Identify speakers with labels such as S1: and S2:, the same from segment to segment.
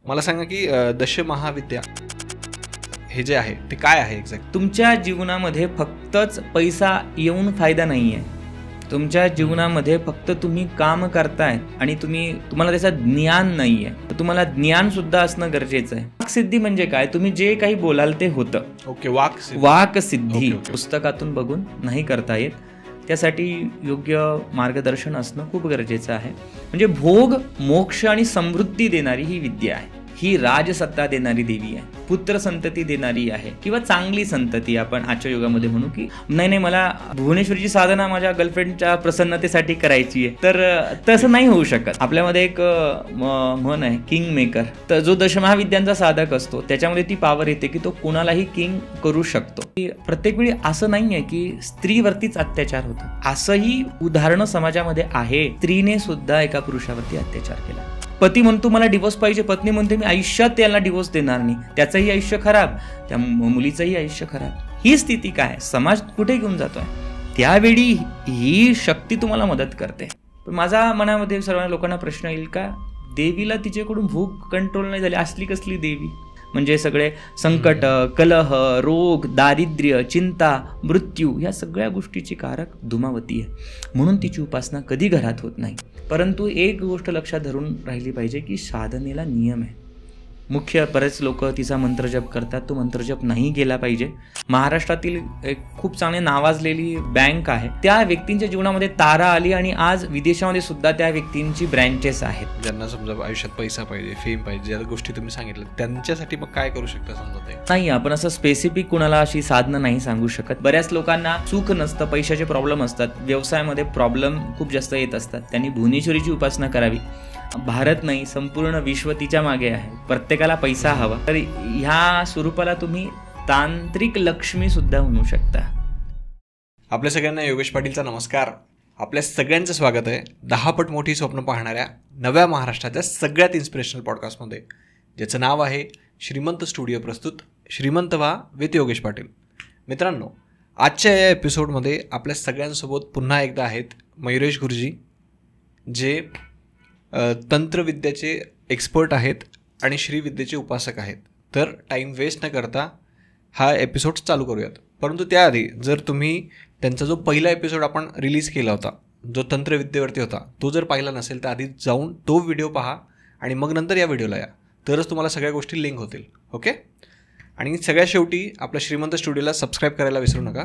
S1: मला सांगा की दशमहाविद्या हे जे आहे ते काय आहे एक्झॅक्ट?
S2: तुमच्या जीवनामध्ये फक्तच पैसा येऊन फायदा नाही आहे. तुमच्या जीवनामध्ये फक्त तुम्ही काम करताय आणि तुम्हाला त्याचं ज्ञान नाही आहे, तर तुम्हाला ज्ञान सुद्धा असणं गरजेचं आहे. वाक्सिद्धी म्हणजे काय? तुम्ही जे काही बोलाल ते होतं.
S1: ओके,
S2: वाक्सिद्धी पुस्तकातून बघून नाही करता येत. त्यासाठी योग्य मार्गदर्शन असणं खूप गरजेचं आहे. म्हणजे भोग, मोक्ष आणि समृद्धी देणारी ही विद्या आहे. ही राजसत्ता देणारी देवी आहे, पुत्र संतती देणारी आहे, किंवा चांगली संतती आपण आजच्या युगामध्ये म्हणू की नाही मला भुवनेश्वरीची साधना माझ्या गर्लफ्रेंडच्या प्रसन्नतेसाठी करायची आहे, तर तसं नाही होऊ शकत. आपल्यामध्ये एक म्हण आहे किंग मेकर. तर जो दशमहाविद्यांचा साधक असतो त्याच्यामध्ये ती पावर येते की तो कोणालाही किंग करू शकतो. प्रत्येक वेळी असं नाहीये की स्त्रीवरतीच अत्याचार होतो. असंही उदाहरणं समाजामध्ये आहे. स्त्रीने सुद्धा एका पुरुषावरती अत्याचार केला. पती म्हणतो मला डिवोर्स पाहिजे, पत्नी म्हणते मी आयुष्यात त्याला डिवोर्स देणार नाही. त्याचंही आयुष्य खराब, त्या मुलीचंही आयुष्य खराब. ही स्थिती काय? समाज कुठे घेऊन जातोय? त्यावेळी ही शक्ती तुम्हाला मदत करते. पण माझ्या मनामध्ये सर्व लोकांना प्रश्न येईल का, देवीला तिच्याकडून भूक कंट्रोल नाही झाली, असली कसली देवी? म्हणजे सगळे संकट, कलह, रोग, दारिद्र्य, चिंता, मृत्यू या सगळ्या गोष्टीची कारक धूमावती आहे. म्हणून तिची उपासना कधी घरात होत नाही. परंतु एक गोष्ट लक्षात धरून राहिली पाहिजे की साधनेला नियम आहे. मुख्य बरेच लोक तिचा मंत्रजप करतात, तो मंत्रजप नाही गेला पाहिजे. महाराष्ट्रातील एक खूप चांगली नावाजलेली बँक आहे, त्या व्यक्तींच्या जीवनामध्ये तारा आली आणि आज विदेशामध्ये सुद्धा त्या व्यक्तींची ब्रँचेस आहेत.
S1: ज्यांना समजा आयुष्यात पैसा पाहिजे, फेम पाहिजे, ज्या गोष्टी तुम्ही सांगितल्या त्यांच्यासाठी मग काय करू शकता समजा ते?
S2: नाही, आपण असं स्पेसिफिक कुणाला अशी साधनं नाही सांगू शकत. बऱ्याच लोकांना सुख नसतं, पैशाचे प्रॉब्लेम असतात, व्यवसायामध्ये प्रॉब्लेम खूप जास्त येत असतात. त्यांनी भुवनेश्वरीची उपासना करावी. भारत नाही, संपूर्ण विश्व तिच्या मागे आहे. प्रत्येकाला पैसा हवा, तर ह्या स्वरूपाला तुम्ही तांत्रिक लक्ष्मी सुद्धा म्हणू शकता.
S1: आपल्या सगळ्यांना योगेश पाटीलचा नमस्कार. आपल्या सगळ्यांचं स्वागत आहे 10 पट मोठी स्वप्न पाहणाऱ्या नव्या महाराष्ट्राच्या सगळ्यात इन्स्पिरेशनल पॉडकास्टमध्ये, ज्याचं नाव आहे श्रीमंत स्टुडिओ प्रस्तुत श्रीमंत व्हा विथ योगेश पाटील. मित्रांनो, आजच्या या एपिसोडमध्ये आपल्या सगळ्यांसोबत पुन्हा एकदा आहेत मयुरेश गुरुजी, जे तंत्रविद्याचे एक्सपर्ट आहेत आणि श्रीविद्येचे उपासक आहेत. तर टाईम वेस्ट न करता हा एपिसोड चालू करूयात. परंतु त्याआधी जर तुम्ही त्यांचा जो पहिला एपिसोड आपण रिलीज केला होता, जो तंत्रविद्येवरती होता, तो जर पाहिला नसेल तर आधी जाऊन तो व्हिडिओ पहा आणि मग नंतर या व्हिडिओला या, तरच तुम्हाला सगळ्या गोष्टी लिंक होतील. ओके. आणि सगळ्यात शेवटी आपल्या श्रीमंत स्टुडिओला सबस्क्राईब करायला विसरू नका.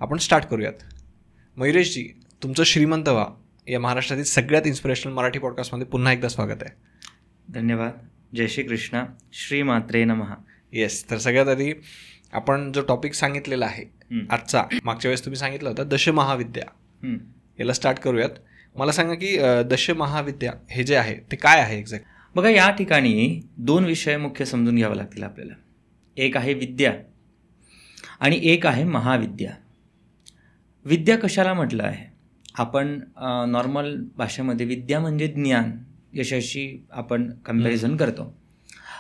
S1: आपण स्टार्ट करूयात. मयुरेशजी, तुमचं श्रीमंत व्हा या महाराष्ट्रातील सगळ्यात इन्स्पिरेशनल मराठी पॉडकास्टमध्ये पुन्हा एकदा स्वागत आहे.
S2: धन्यवाद. जय श्री कृष्ण. श्री मात्रे नमः.
S1: येस. तर सगळ्यात आधी आपण जो टॉपिक सांगितलेला आहे आजचा, मागच्या वेळेस तुम्ही सांगितलं होतं दशमहाविद्या, याला स्टार्ट करूयात. मला सांगा की दशमहाविद्या हे जे आहे ते काय आहे एक्झॅक्ट?
S2: बघा, या ठिकाणी 2 विषय मुख्य समजून घ्यावे लागतील आपल्याला. एक आहे विद्या आणि एक आहे महाविद्या. विद्या कशाला म्हटलं आहे? आपण नॉर्मल भाषेमध्ये विद्या म्हणजे ज्ञान, यशाशी आपण कम्पॅरिझन करतो.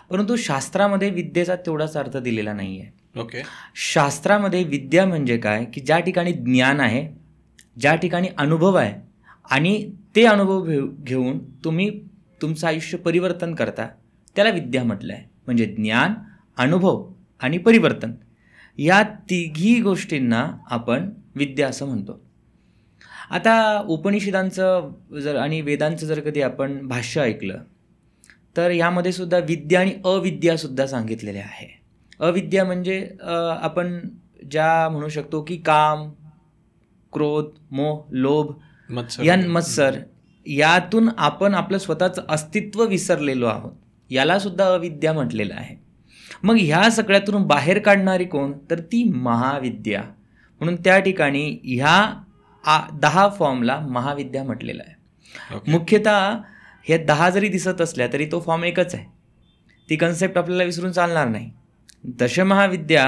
S2: परंतु शास्त्रामध्ये विद्येचा तेवढाच अर्थ दिलेला नाही आहे.
S1: ओके.
S2: शास्त्रामध्ये विद्या म्हणजे काय की ज्या ठिकाणी ज्ञान आहे, ज्या ठिकाणी अनुभव आहे आणि ते अनुभव घेऊन तुम्ही तुमचं आयुष्य परिवर्तन करता, त्याला विद्या म्हटलं आहे. म्हणजे ज्ञान, अनुभव आणि परिवर्तन या तिघी गोष्टींना आपण विद्या असं म्हणतो. आता उपनिषदांचं जर आणि वेदांचं जर कधी आपण भाष्य ऐकलं तर यामध्ये सुद्धा विद्या आणि अविद्यासुद्धा सांगितलेले आहे. अविद्या म्हणजे आपण ज्या म्हणू शकतो की काम, क्रोध, मोह, लोभ, मत्सर यातून आपण आपलं स्वतःचं अस्तित्व विसरलेलो आहोत, याला सुद्धा अविद्या म्हटलेलं आहे. मग ह्या सगळ्यातून बाहेर काढणारी कोण? तर ती महाविद्या. म्हणून त्या ठिकाणी ह्या 10 फॉर्मला महाविद्या म्हटलेलं आहे. मुख्यतः हे 10 जरी दिसत असल्या तरी तो फॉर्म एकच आहे. ती कन्सेप्ट आपल्याला विसरून चालणार नाही. दशमहाविद्या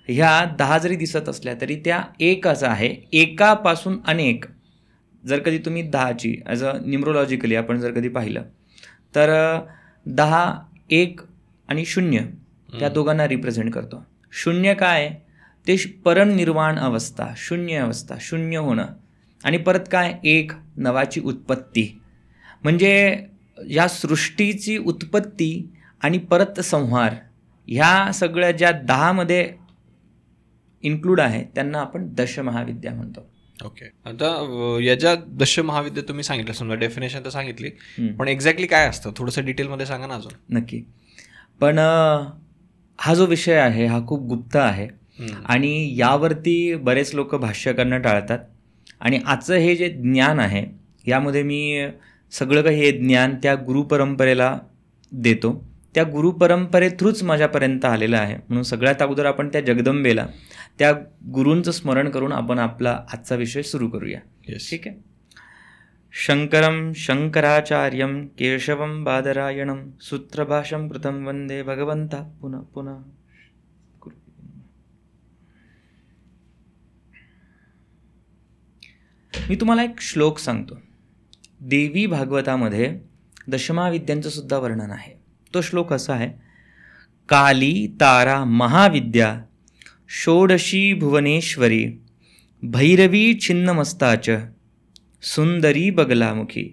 S2: ह्या 10 जरी दिसत असल्या तरी त्या एकच आहे. एकापासून अनेक. जर कधी तुम्ही 10ची ॲज अ न्यूमरोलॉजिकली आपण जर कधी पाहिलं तर 10, 1 आणि 0 त्या दोघांना रिप्रेझेंट करतो. 0 काय? ते परनिर्वाण अवस्था, शून्य अवस्था, शून्य होणं. आणि परत काय? 1 नवाची उत्पत्ती. म्हणजे या सृष्टीची उत्पत्ती आणि परत संहार, ह्या सगळ्या ज्या 10 मध्ये इन्क्लूड आहे त्यांना आपण दशमहाविद्या म्हणतो.
S1: ओके. आता याच्या दशमहाविद्या तुम्ही सांगितलं, समजा डेफिनेशन तर सांगितली, पण एक्झॅक्टली काय असतं थोडंसं डिटेलमध्ये सांगा ना अजून.
S2: नक्की. पण हा जो विषय आहे हा खूप गुप्त आहे आणि यावरती बरेच लोक भाष्य करणं टाळतात. आणि आजचं हे जे ज्ञान आहे यामध्ये मी सगळं काही हे ज्ञान त्या गुरुपरंपरेला देतो. त्या गुरुपरंपरे थ्रूच माझ्यापर्यंत आलेलं आहे. म्हणून सगळ्यात अगोदर आपण त्या जगदंबेला, त्या गुरूंचं स्मरण करून आपण आपला आजचा विषय सुरू करूया. ठीक आहे. शंकरं शंकराचार्यं केशवं बादरायणं सूत्रभाष्यं कृतं वंदे भगवंता पुनः पुनः. मी तुम्हाला एक श्लोक सांगतो. देवी भागवतामध्ये दशमहाविद्यांचं सुद्धा वर्णन आहे. तो श्लोक असा आहे: काली तारा महाविद्या षोडशी भुवनेश्वरी भैरवी छिन्नमस्ताच सुंदरी बगलामुखी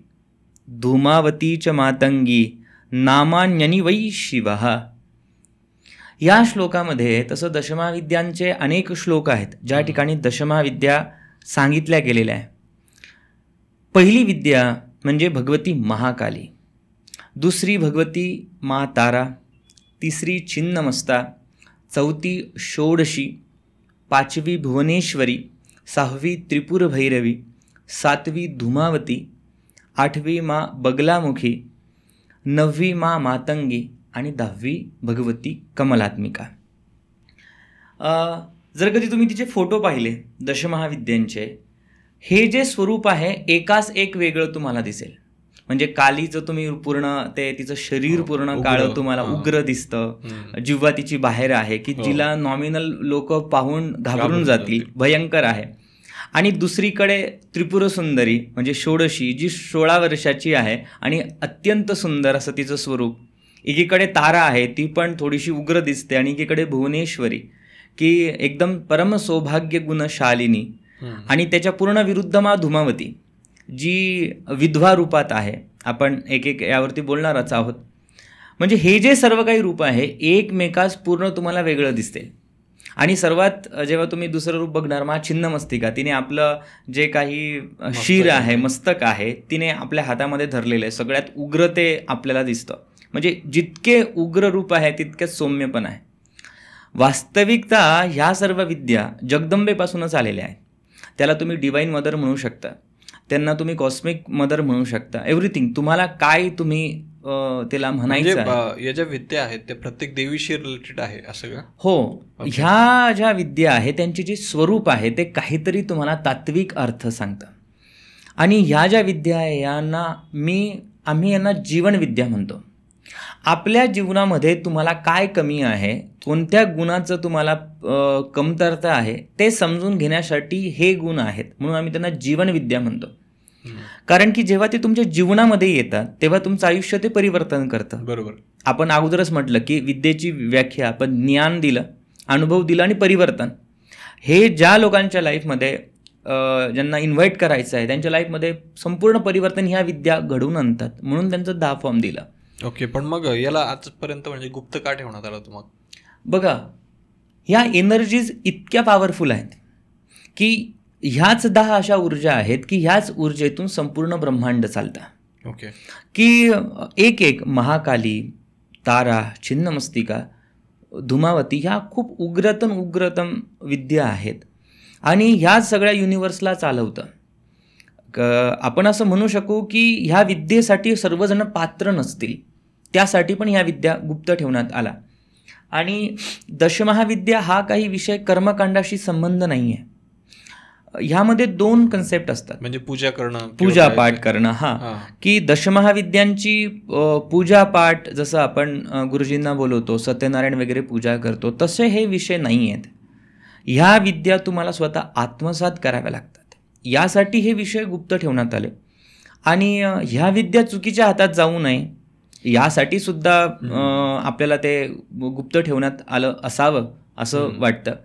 S2: धूमावती च मातंगी नामान्यनी वै शिवः. या श्लोकामध्ये तसं दशमहाविद्यांचे अनेक श्लोक आहेत ज्या ठिकाणी दशमहाविद्या सांगितल्या गेलेल्या आहे. पहिली विद्या म्हणजे भगवती महाकाली, दुसरी भगवती मा तारा, तिसरी छिन्नमस्ता, चौथी षोडशी, पाचवी भुवनेश्वरी, सहावी त्रिपुर भैरवी, सातवी धूमावती, आठवी मा बगलामुखी, नववी मा मातंगी आणि 10वी भगवती कमलात्मिका. जर कधी तुम्ही तिचे फोटो पाहिले दशमहाविद्यांचे, हे जे स्वरूप आहे एकाच एक वेगळं तुम्हाला दिसेल. म्हणजे कालीचं तुम्ही पूर्ण ते तिचं शरीर पूर्ण काळं तुम्हाला उग्र दिसतं, जिव्हा तिची बाहेर आहे की जिला नॉमिनल लोक पाहून घाबरून जातील, भयंकर आहे. आणि दुसरीकडे त्रिपुर सुंदरी म्हणजे षोडशी, जी 16 वर्षाची आहे आणि अत्यंत सुंदर असं तिचं स्वरूप. एकीकडे तारा आहे, ती पण थोडीशी उग्र दिसते. आणि एकीकडे भुवनेश्वरी की एकदम परम सौभाग्य गुणशालिनी. आणि त्याच्या पूर्ण विरुद्ध मा धूमावती, जी विधवा रूपात आहे. आपण एक एक यावरती बोलणारच आहोत. म्हणजे हे जे सर्व काही रूप आहे एकमेकाच पूर्ण तुम्हाला वेगळं दिसते. आणि सर्वात जेव्हा तुम्ही दुसरं रूप बघणार मा छिन्नमस्तिका, तिने आपलं जे काही शिर आहे, मस्तक आहे, तिने आपल्या हातामध्ये धरलेलं आहे. सगळ्यात उग्र ते आपल्याला दिसतं. म्हणजे जितके उग्र रूप आहे तितकेच सौम्य पण आहे. वास्तविकता ह्या सर्व विद्या जगदंबेपासूनच आलेल्या आहेत. त्याला तुम्ही डिवाईन मदर म्हणू शकता, त्यांना तुम्ही कॉस्मिक मदर म्हणू शकता. एव्हरीथिंग तुम्हाला काय तुम्ही त्याला म्हणायचं आहे.
S1: या ज्या विद्या आहेत त्या प्रत्येक देवीशी रिलेटेड आहे असं का?
S2: हो. ह्या ज्या विद्या आहे त्यांची जी स्वरूप आहे ते काहीतरी तुम्हाला तात्विक अर्थ सांगतं. आणि ह्या ज्या विद्या आहे यांना आम्ही यांना जीवनविद्या म्हणतो. आपल्या जीवनामध्ये तुम्हाला काय कमी आहे, कोणत्या गुणाचं तुम्हाला कमतरता आहे ते समजून घेण्यासाठी हे गुण आहेत, म्हणून आम्ही त्यांना जीवनविद्या म्हणतो. कारण की जेव्हा ते तुमच्या जीवनामध्ये येतात तेव्हा तुमचं आयुष्य ते परिवर्तन करतं.
S1: बरोबर.
S2: आपण अगोदरच म्हटलं की विद्येची व्याख्या आपण ज्ञान दिलं, अनुभव दिला आणि परिवर्तन. हे ज्या लोकांच्या लाईफमध्ये ज्यांना इन्व्हाइट करायचं आहे त्यांच्या लाईफमध्ये संपूर्ण परिवर्तन ह्या विद्या घडवून आणतात. म्हणून त्यांचं 10 फॉर्म दिलं.
S1: ओके. पण मग याला आजपर्यंत म्हणजे गुप्त का ठेवण्यात आलं तुम्हाला?
S2: बघा, ह्या एनर्जीज इतक्या पॉवरफुल आहेत की ह्याच 10 अशा ऊर्जा आहेत की ह्याच ऊर्जेतून संपूर्ण ब्रह्मांड चालतं.
S1: ओके.
S2: की एक एक महाकाली, तारा, छिन्नमस्तिका, धूमावती ह्या खूप उग्रतम विद्या आहेत आणि ह्या सगळ्या युनिवर्सला चालवतं. आपण असं म्हणू शकू की ह्या विद्येसाठी सर्वजण पात्र नसतील, त्यासाठी पण ह्या विद्या गुप्त ठेवण्यात आला. आणि दशमहाविद्या हा काही विषय कर्मकांडाशी संबंध नाही आहे. ह्यामध्ये 2 कन्सेप्ट असतात.
S1: म्हणजे पूजा करणं,
S2: पूजापाठ करणं. की दशमहाविद्यांची पूजापाठ जसं आपण गुरुजींना बोलवतो, सत्यनारायण वगैरे पूजा करतो, तसे हे विषय नाही आहेत. ह्या विद्या तुम्हाला स्वतः आत्मसात कराव्या लागतात. यासाठी हे विषय गुप्त ठेवण्यात आले. आणि ह्या विद्या चुकीच्या हातात जाऊ नये यासाठी सुद्धा आपल्याला ते गुप्त ठेवण्यात आलं असावं असं वाटतं.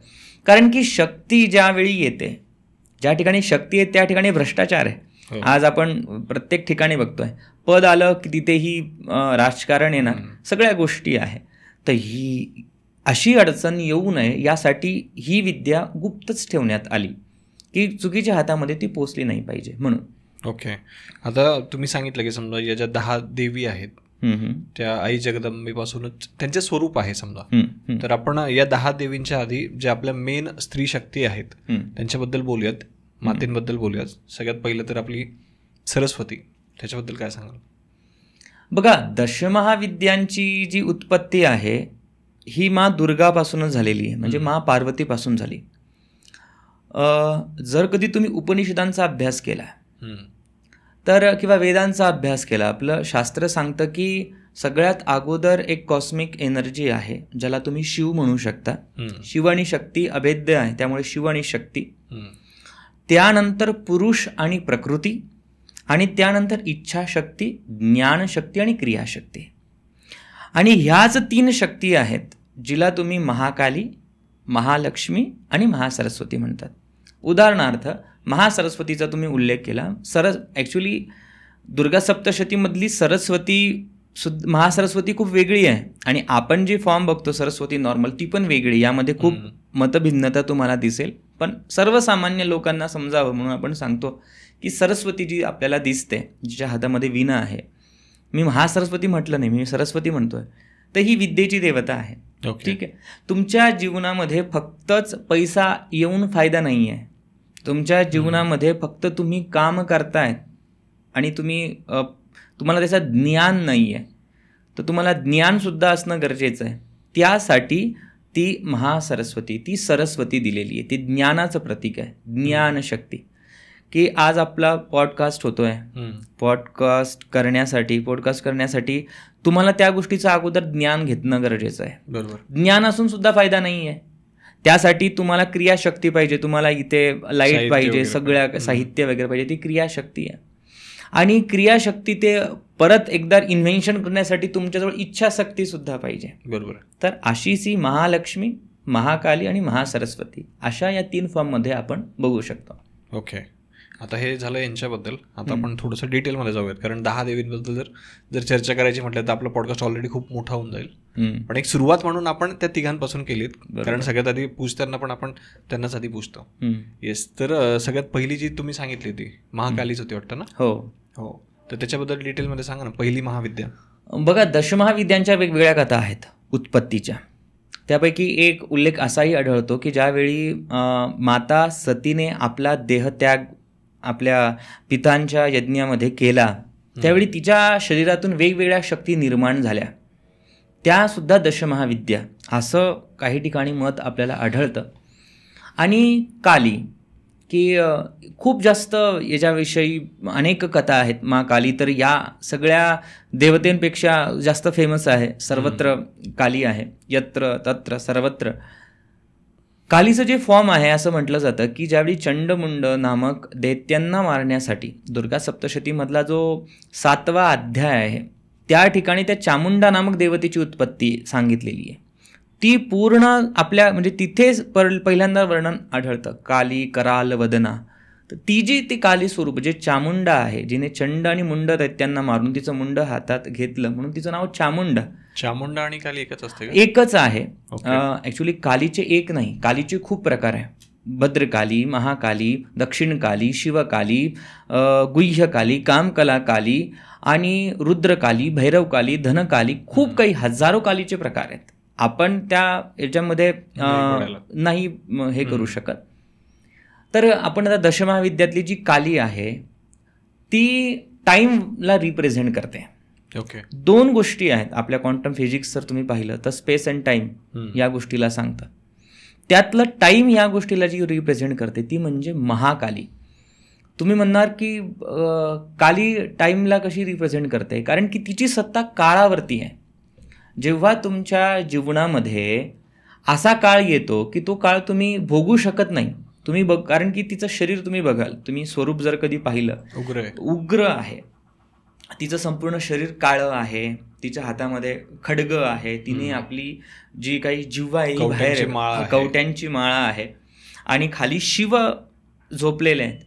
S2: कारण की शक्ती ज्यावेळी येते, ज्या ठिकाणी शक्ती आहे त्या ठिकाणी भ्रष्टाचार आहे. आज आपण प्रत्येक ठिकाणी बघतोय, पद आलं की तिथेही राजकारण येणार, सगळ्या गोष्टी आहे. तर ही अशी अडचण येऊ नये यासाठी ही विद्या गुप्तच ठेवण्यात आली की चुकीच्या हातामध्ये ती पोचली नाही पाहिजे म्हणून.
S1: ओके. आता तुम्ही सांगितलं की समजा या ज्या 10 देवी आहेत त्या आई जगदंबेपासूनच त्यांचे स्वरूप आहे समजा, तर आपण या 10 देवींच्या आधी ज्या आपल्या मेन स्त्री शक्ती आहेत त्यांच्याबद्दल बोलूयात, मातेंबद्दल बोलूयात. सगळ्यात पहिलं तर आपली सरस्वती, त्याच्याबद्दल काय सांगाल?
S2: बघा, दशमहाविद्यांची जी उत्पत्ती आहे ही मा दुर्गापासूनच झालेली आहे, म्हणजे मा पार्वतीपासून झाली. जर कधी तुम्ही उपनिषदांचा अभ्यास केला तर किंवा वेदांचा अभ्यास केला, आपलं शास्त्र सांगतं की सगळ्यात अगोदर एक कॉस्मिक एनर्जी आहे ज्याला तुम्ही शिव म्हणू शकता. शिव आणि शक्ती अभेद्य आहे, त्यामुळे शिव आणि शक्ती. त्यानंतर पुरुष आणि प्रकृती, आणि त्यानंतर इच्छाशक्ती, ज्ञानशक्ती आणि क्रियाशक्ती. आणि ह्याच 3 शक्ती आहेत जिला तुम्ही महाकाली, महालक्ष्मी आणि महासरस्वती म्हणतात. उदाहरणार्थ महासरस्वतीचा तुम्ही उल्लेख केला. ॲक्च्युली दुर्गा सप्तशतीमधली सरस्वती महासरस्वती खूप वेगळी आहे, आणि आपण जी फॉर्म बघतो सरस्वती नॉर्मल ती पण वेगळी. यामध्ये खूप मतभिन्नता तुम्हाला दिसेल, पण सर्वसामान्य लोकांना समजावं म्हणून आपण सांगतो की सरस्वती जी आपल्याला दिसते, जिच्या हातामध्ये वीणा आहे, मी महासरस्वती म्हटलं नाही, मी सरस्वती म्हणतोय, तर ही विद्येची देवता आहे. ठीक आहे. तुमच्या जीवनामध्ये फक्तच पैसा येऊन फायदा नाही आहे. तुमच्या जीवनामध्ये फक्त तुम्ही काम करतायत आणि तुम्हाला त्याचं ज्ञान नाही आहे, तर तुम्हाला ज्ञानसुद्धा असणं गरजेचं आहे. त्यासाठी ती महासरस्वती, ती सरस्वती दिलेली आहे, ती ज्ञानाचं प्रतीक आहे, ज्ञानशक्ती. की आज आपला पॉडकास्ट होतोय, पॉडकास्ट करण्यासाठी तुम्हाला त्या गोष्टीचं अगोदर ज्ञान घेतणं गरजेचं आहे.
S1: बरोबर.
S2: ज्ञान असून सुद्धा फायदा नाही आहे. त्यासाठी तुम्हाला क्रियाशक्ती पाहिजे, तुम्हाला इथे लाईट पाहिजे, सगळ्या साहित्य वगैरे पाहिजे, ती क्रियाशक्ती आहे. आणि क्रियाशक्ती ते परत एकदा इन्व्हेन्शन करण्यासाठी तुमच्याजवळ इच्छाशक्ती सुद्धा पाहिजे.
S1: बरोबर.
S2: तर अशीच ही महालक्ष्मी, महाकाली आणि महासरस्वती अशा या 3 फॉर्ममध्ये आपण बघू शकतो.
S1: ओके. आता हे झालं यांच्याबद्दल. आता आपण थोडंसं डिटेलमध्ये जाऊयात, कारण 10 देवींबद्दल जर चर्चा करायची म्हटलं तर आपला पॉडकास्ट ऑलरेडी खूप मोठा होऊन जाईल. पण एक सुरुवात म्हणून आपण त्या 3 केलीत, कारण सगळ्यात आधी पूजताना पण आपण त्यांनाच आधी पूजतो. येस. तर सगळ्यात पहिली जी तुम्ही सांगितली होती महाकालीच होती वाटतं ना?
S2: हो
S1: हो. तर त्याच्याबद्दल डिटेलमध्ये सांगा ना, पहिली महाविद्या.
S2: बघा, दशमहाविद्यांच्या वेगवेगळ्या कथा आहेत उत्पत्तीच्या. त्यापैकी एक उल्लेख असाही आढळतो की ज्यावेळी माता सतीने आपला देहत्याग आपल्या पितांच्या यज्ञामध्ये केला, त्यावेळी तिच्या शरीरातून वेगवेगळ्या शक्ती निर्माण झाल्या, त्यासुद्धा दशमहाविद्या असं काही ठिकाणी मत आपल्याला आढळतं. आणि काली, की खूप जास्त याच्याविषयी अनेक कथा आहेत. मा काली तर या सगळ्या देवतेंपेक्षा जास्त फेमस आहे. सर्वत्र काली आहे, यत्र तत्र सर्वत्र. कालीचं जे फॉर्म आहे असं म्हटलं जातं की ज्यावेळी चंडमुंड नामक दैत्यांना मारण्यासाठी दुर्गा सप्तशतीमधला जो 7वा अध्याय आहे त्या ठिकाणी त्या चामुंडा नामक देवतेची उत्पत्ती सांगितलेली आहे. ती पूर्ण आपल्या म्हणजे तिथेच पहिल्यांदा वर्णन आढळतं, काली कराल वदना. तर ती जी ती काली स्वरूप जे चामुंडा आहे, जिने चंड आणि मुंड दैत्यांना मारून तिचं मुंड हातात घेतलं म्हणून तिचं नाव चामुंडा.
S1: चामुंडा आणि काली एकच असते?
S2: एकच आहे. ॲक्च्युली कालीचे एक नाही, कालीचे खूप प्रकार आहे. भद्रकाली, महाकाली, दक्षिण काली, शिवकाली, गुह्यकाली, कामकला काली आणि रुद्रकाली, भैरवकाली, धनकाली, खूप काही हजारो कालीचे प्रकार आहेत. आपण त्या याच्यामध्ये नाही हे करू शकत. तर आपण आता दशमहाविद्यातली जी काली आहे ती टाईमला रिप्रेझेंट करते.
S1: ओके.
S2: 2 गोष्टी आहेत आपल्या क्वांटम फिजिक्स जर तुम्ही पाहिलं तर स्पेस अँड टाईम या गोष्टीला सांगतं. त्यातलं टाईम या गोष्टीला जी रिप्रेझेंट करते ती म्हणजे महाकाली. तुम्ही म्हणणार की काली टाईमला कशी रिप्रेझेंट करते? कारण की तिची सत्ता काळावरती आहे. जेव्हा तुमच्या जीवनामध्ये असा काळ येतो की तो काळ तुम्ही भोगू शकत नाही, तुम्ही कारण की तिचं शरीर तुम्ही बघाल, तुम्ही स्वरूप जर कधी पाहिलं, उग्र आहे. तिचं संपूर्ण शरीर काळं आहे, तिच्या हातामध्ये खड्ग आहे, तिने आपली जी काही जिव्हा आहे बाहेर कवट्यांची माळा आहे आणि खाली शिव झोपलेले आहेत.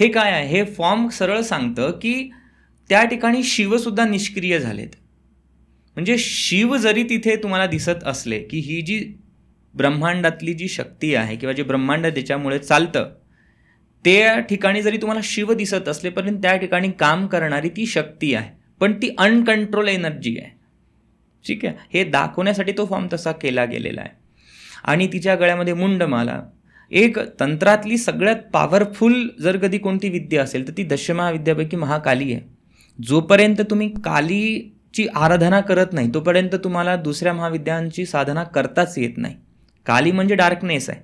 S2: हे काय आहे, हे फॉर्म सरळ सांगतं की त्या ठिकाणी शिवसुद्धा निष्क्रिय झालेत. म्हणजे शिव जरी तिथे तुम्हाला दिसत असले की ही जी ब्रह्मांडातली जी शक्ती आहे किंवा जे ब्रह्मांड त्याच्यामुळे चालतं, त्या ठिकाणी जरी तुम्हाला शिव दिसत असले पण त्या ठिकाणी काम करणारी ती शक्ती आहे, पण ती अनकंट्रोल एनर्जी आहे. ठीक आहे, हे दाखवण्यासाठी तो फॉर्म तसा केला गेलेला आहे. आणि तिच्या गळ्यामध्ये मुंडमाला, एक तंत्रातली सगळ्यात पॉवरफुल जर कधी कोणती विद्या असेल तर ती दशमहाविद्यापैकी महाकाली आहे. जोपर्यंत तुम्ही कालीची आराधना करत नाही तोपर्यंत तुम्हाला दुसऱ्या महाविद्यांची साधना करताच येत नाही. काली म्हणजे डार्कनेस आहे,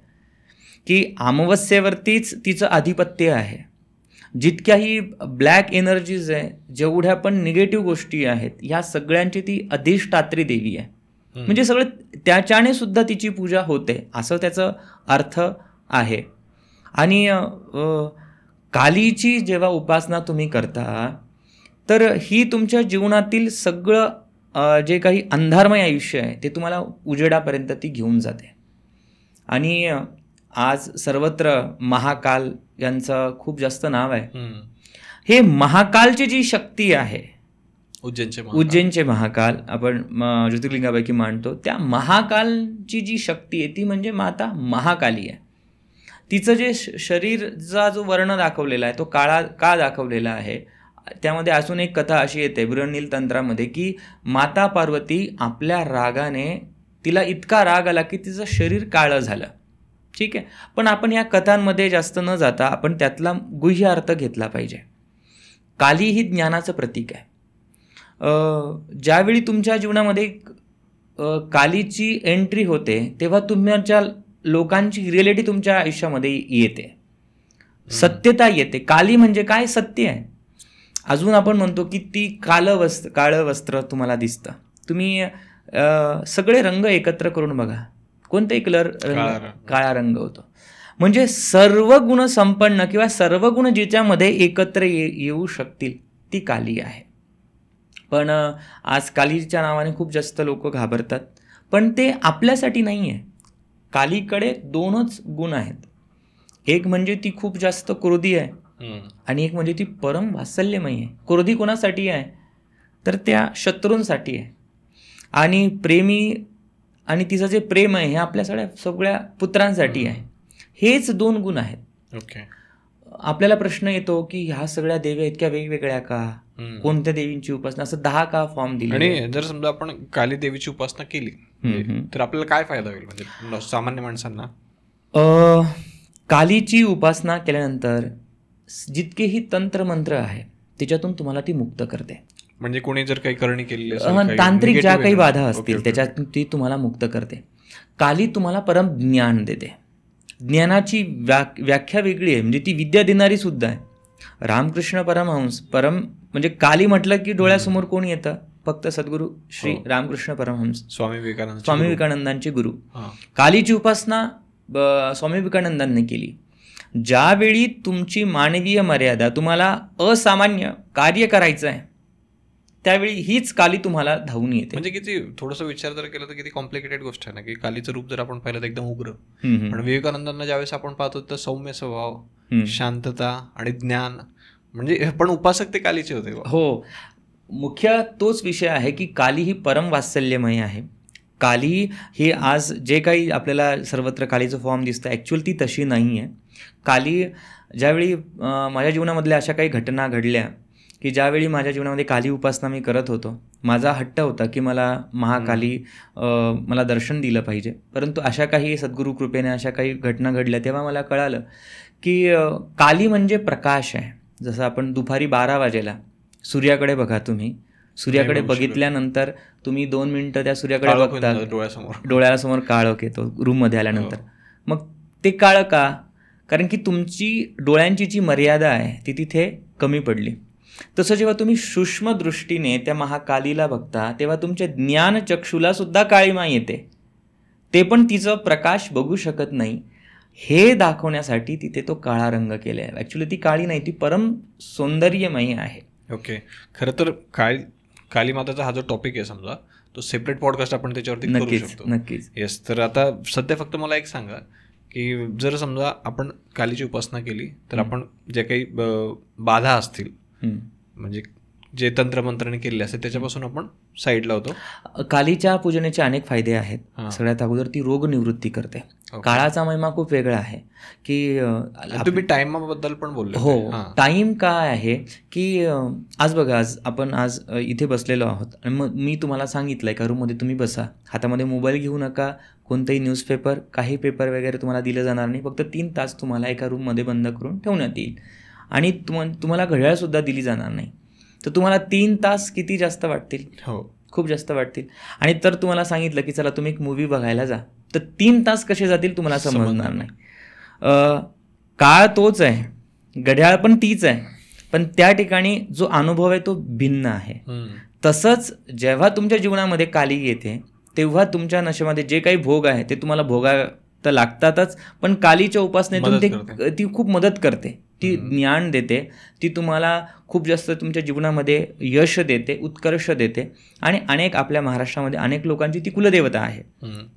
S2: की अमावस्येवरतीच तिचं आधिपत्य आहे. जितक्याही ब्लॅक एनर्जीज आहे, जेवढ्या पण निगेटिव्ह गोष्टी आहेत, ह्या सगळ्यांची ती अधिष्ठात्री देवी आहे. म्हणजे सगळं त्याच्याने सुद्धा तिची पूजा होते असं त्याचं अर्थ आहे. आणि कालीची जेव्हा उपासना तुम्ही करता तर ही तुमच्या जीवनातील सगळं जे काही अंधारमय आयुष्य आहे ते तुम्हाला उजेडापर्यंत ती घेऊन जाते. आणि आज सर्वत्र महाकाल यांचं खूप जास्त नाव आहे. हे महाकालची जी शक्ती आहे, उज्जैनचे महाकाल आपण ज्योतिर्लिंगापैकी मानतो, त्या महाकालची जी शक्ती आहे ती म्हणजे माता महाकाली आहे. तिचं जे शरीरचा जो वर्ण दाखवलेला आहे तो काळा का दाखवलेला आहे, त्यामध्ये अजून एक कथा अशी येते बृहन्नील तंत्रामध्ये की माता पार्वती आपल्या रागाने, तिला इतका राग आला की तिचं शरीर काळं झालं. ठीक आहे, पण आपण या कथांमध्ये जास्त न जाता आपण त्यातला गुह्य अर्थ घेतला पाहिजे. काली ही ज्ञानाचं प्रतीक आहे. ज्यावेळी तुमच्या जीवनामध्ये कालीची एंट्री होते तेव्हा तुमच्या लोकांची रिॲलिटी तुमच्या आयुष्यामध्ये येते, सत्यता येते. काली म्हणजे काय, सत्य आहे. अजून आपण म्हणतो की ती काळं वस्त्र तुम्हाला दिसतं. तुम्ही सगळे रंग एकत्र करून बघा, कोणताही कलर काळा रंग होतो. म्हणजे सर्व गुण संपन्न किंवा सर्व गुण जिच्यामध्ये एकत्र येऊ शकतील ती काली आहे. पण आज कालीच्या नावाने खूप जास्त लोक घाबरतात, पण ते आपल्यासाठी नाही आहे. कालीकडे दोनच गुण आहेत, एक म्हणजे ती खूप जास्त क्रोधी आहे आणि एक म्हणजे ती परम वात्सल्यमयी आहे. क्रोधी कोणासाठी आहे तर त्या शत्रूंसाठी आहे, आणि प्रेमी आणि तिचं जे प्रेम आहे हे आपल्या सगळ्या पुत्रांसाठी आहे. हेच दोन गुण आहेत.
S1: ओके,
S2: आपल्याला प्रश्न येतो की ह्या सगळ्या देव्या इतक्या वेगवेगळ्या का, कोणत्या देवींची उपासना, असं 10 का फॉर्म दिले.
S1: आणि जर समजा आपण काली देवीची उपासना केली तर आपल्याला काय फायदा होईल म्हणजे सामान्य माणसांना?
S2: कालीची उपासना केल्यानंतर जितकेही तंत्रमंत्र आहे त्याच्यातून तुम्हाला ती मुक्त करते.
S1: म्हणजे कोणी जर काही करणी केलेली,
S2: तांत्रिक ज्या काही बाधा असतील त्याच्यातून ती तुम्हाला मुक्त करते. काली तुम्हाला परम ज्ञान देते. ज्ञानाची व्याख्या वेगळी आहे, म्हणजे ती विद्या देणारी सुद्धा आहे. रामकृष्ण परमहंस म्हणजे काली म्हटलं की डोळ्यासमोर कोण येतं, फक्त सद्गुरू श्री रामकृष्ण परमहंस, स्वामी विवेकानंदांचे गुरु. कालीची उपासना स्वामी विवेकानंदांनी केली. ज्यावेळी तुमची मानवीय मर्यादा, तुम्हाला असामान्य कार्य करायचं आहे, त्यावेळी हीच काली तुम्हाला धावून येते.
S1: म्हणजे किती थोडंसं विचार जर केला तर किती कॉम्प्लिकेटेड गोष्ट आहे ना, की कालीचं रूप जर आपण पाहिलं तर एकदम उग्र, पण विवेकानंदांना ज्यावेळेस आपण पाहतो तर सौम्य स्वभाव, शांतता आणि ज्ञान, म्हणजे पण उपासक ते कालीचे होते.
S2: हो, मुख्य तोच विषय आहे की काली ही परम वात्सल्यमय आहे. काली ही आज जे काही आपल्याला सर्वत्र कालीचं फॉर्म दिसतं, ॲक्च्युअल ती तशी नाही आहे. काली ज्यावेळी माझ्या जीवनामधल्या अशा काही घटना घडल्या की ज्यावेळी माझ्या जीवनामध्ये काली उपासना मी करत होतो, माझा हट्ट होता की मला महाकाली मला दर्शन दिलं पाहिजे. परंतु अशा काही सद्गुरू कृपेने अशा काही घटना घडल्या तेव्हा मला कळालं की काली म्हणजे प्रकाश आहे. जसं आपण दुपारी 12 वाजेला सूर्याकडे बघा, तुम्ही सूर्याकडे बघितल्यानंतर तुम्ही 2 मिनिटं त्या सूर्याकडे बघता, डोळ्यासमोर काळोख येतो रूममध्ये आल्यानंतर. मग ते काळं का? कारण की तुमची डोळ्यांची जी मर्यादा आहे ती तिथे कमी पडली. तसं जेव्हा तुम्ही सूक्ष्म दृष्टीने त्या महाकालीला बघता तेव्हा तुमच्या ज्ञानचक्षुला सुद्धा काळीमा येते, ते पण तिचं प्रकाश बघू शकत नाही. हे दाखवण्यासाठी तिथे तो काळा रंग केला आहे. ॲक्च्युली ती काळी नाही, ती परम सौंदर्यमयी आहे.
S1: ओके, खरं तर काली माताचा हा जो टॉपिक आहे समजा, तो सेपरेट पॉडकास्ट आपण त्याच्यावरती करू शकतो.
S2: नक्कीच.
S1: येस, तर आता सध्या फक्त मला एक सांगा की जर समजा आपण कालीची उपासना केली तर आपण जे काही बाधा असतील म्हणजे जे तंत्रमंत्राने केलेले असते त्याच्यापासून आपण साईडला होतो.
S2: कालीच्या पूजनेचे अनेक फायदे आहेत. सगळ्यात अगोदर ती रोग निवृत्ती करते. काळाचा महिमा खूप वेगळा आहे की
S1: तुम्ही टाइमाबद्दल पण बोलले.
S2: हो, टाइम काय आहे की आज बघा, आज इथे बसलेलो आहोत आणि मग मी तुम्हाला सांगितलंय का रूममध्ये तुम्ही बसा, हातामध्ये मोबाईल घेऊ नका, कोणताही न्यूजपेपर काही पेपर वगैरे तुम्हाला दिलं जाणार नाही, फक्त 3 तास तुम्हाला एका रूममध्ये बंद करून ठेवण्यात येईल आणि तुम्हाला घड्याळसुद्धा दिली जाणार नाही. तर तुम्हाला 3 तास किती जास्त वाटतील?
S1: हो, खूप
S2: जास्त वाटतील. आणि तर तुम्हाला सांगितलं की चला तुम्ही एक मूवी बघायला जा, तर 3 तास कसे जातील तुम्हाला समजणार नाही. काळ तोच आहे, घड्याळ पण तीच आहे, पण त्या ठिकाणी जो अनुभव आहे तो भिन्न आहे. तसंच जेव्हा तुमच्या जीवनामध्ये काली येते तेव्हा तुमच्या नशेमध्ये जे काही भोग आहे ते तुम्हाला भोगायला लागतातच, पण कालीच्या उपासनेतून ती खूप मदत करते, ती ज्ञान देते, ती तुम्हाला खूप जास्त तुमच्या जीवनामध्ये यश देते, उत्कर्ष देते. आणि अनेक आपल्या महाराष्ट्रामध्ये अनेक लोकांची ती कुलदेवता आहे.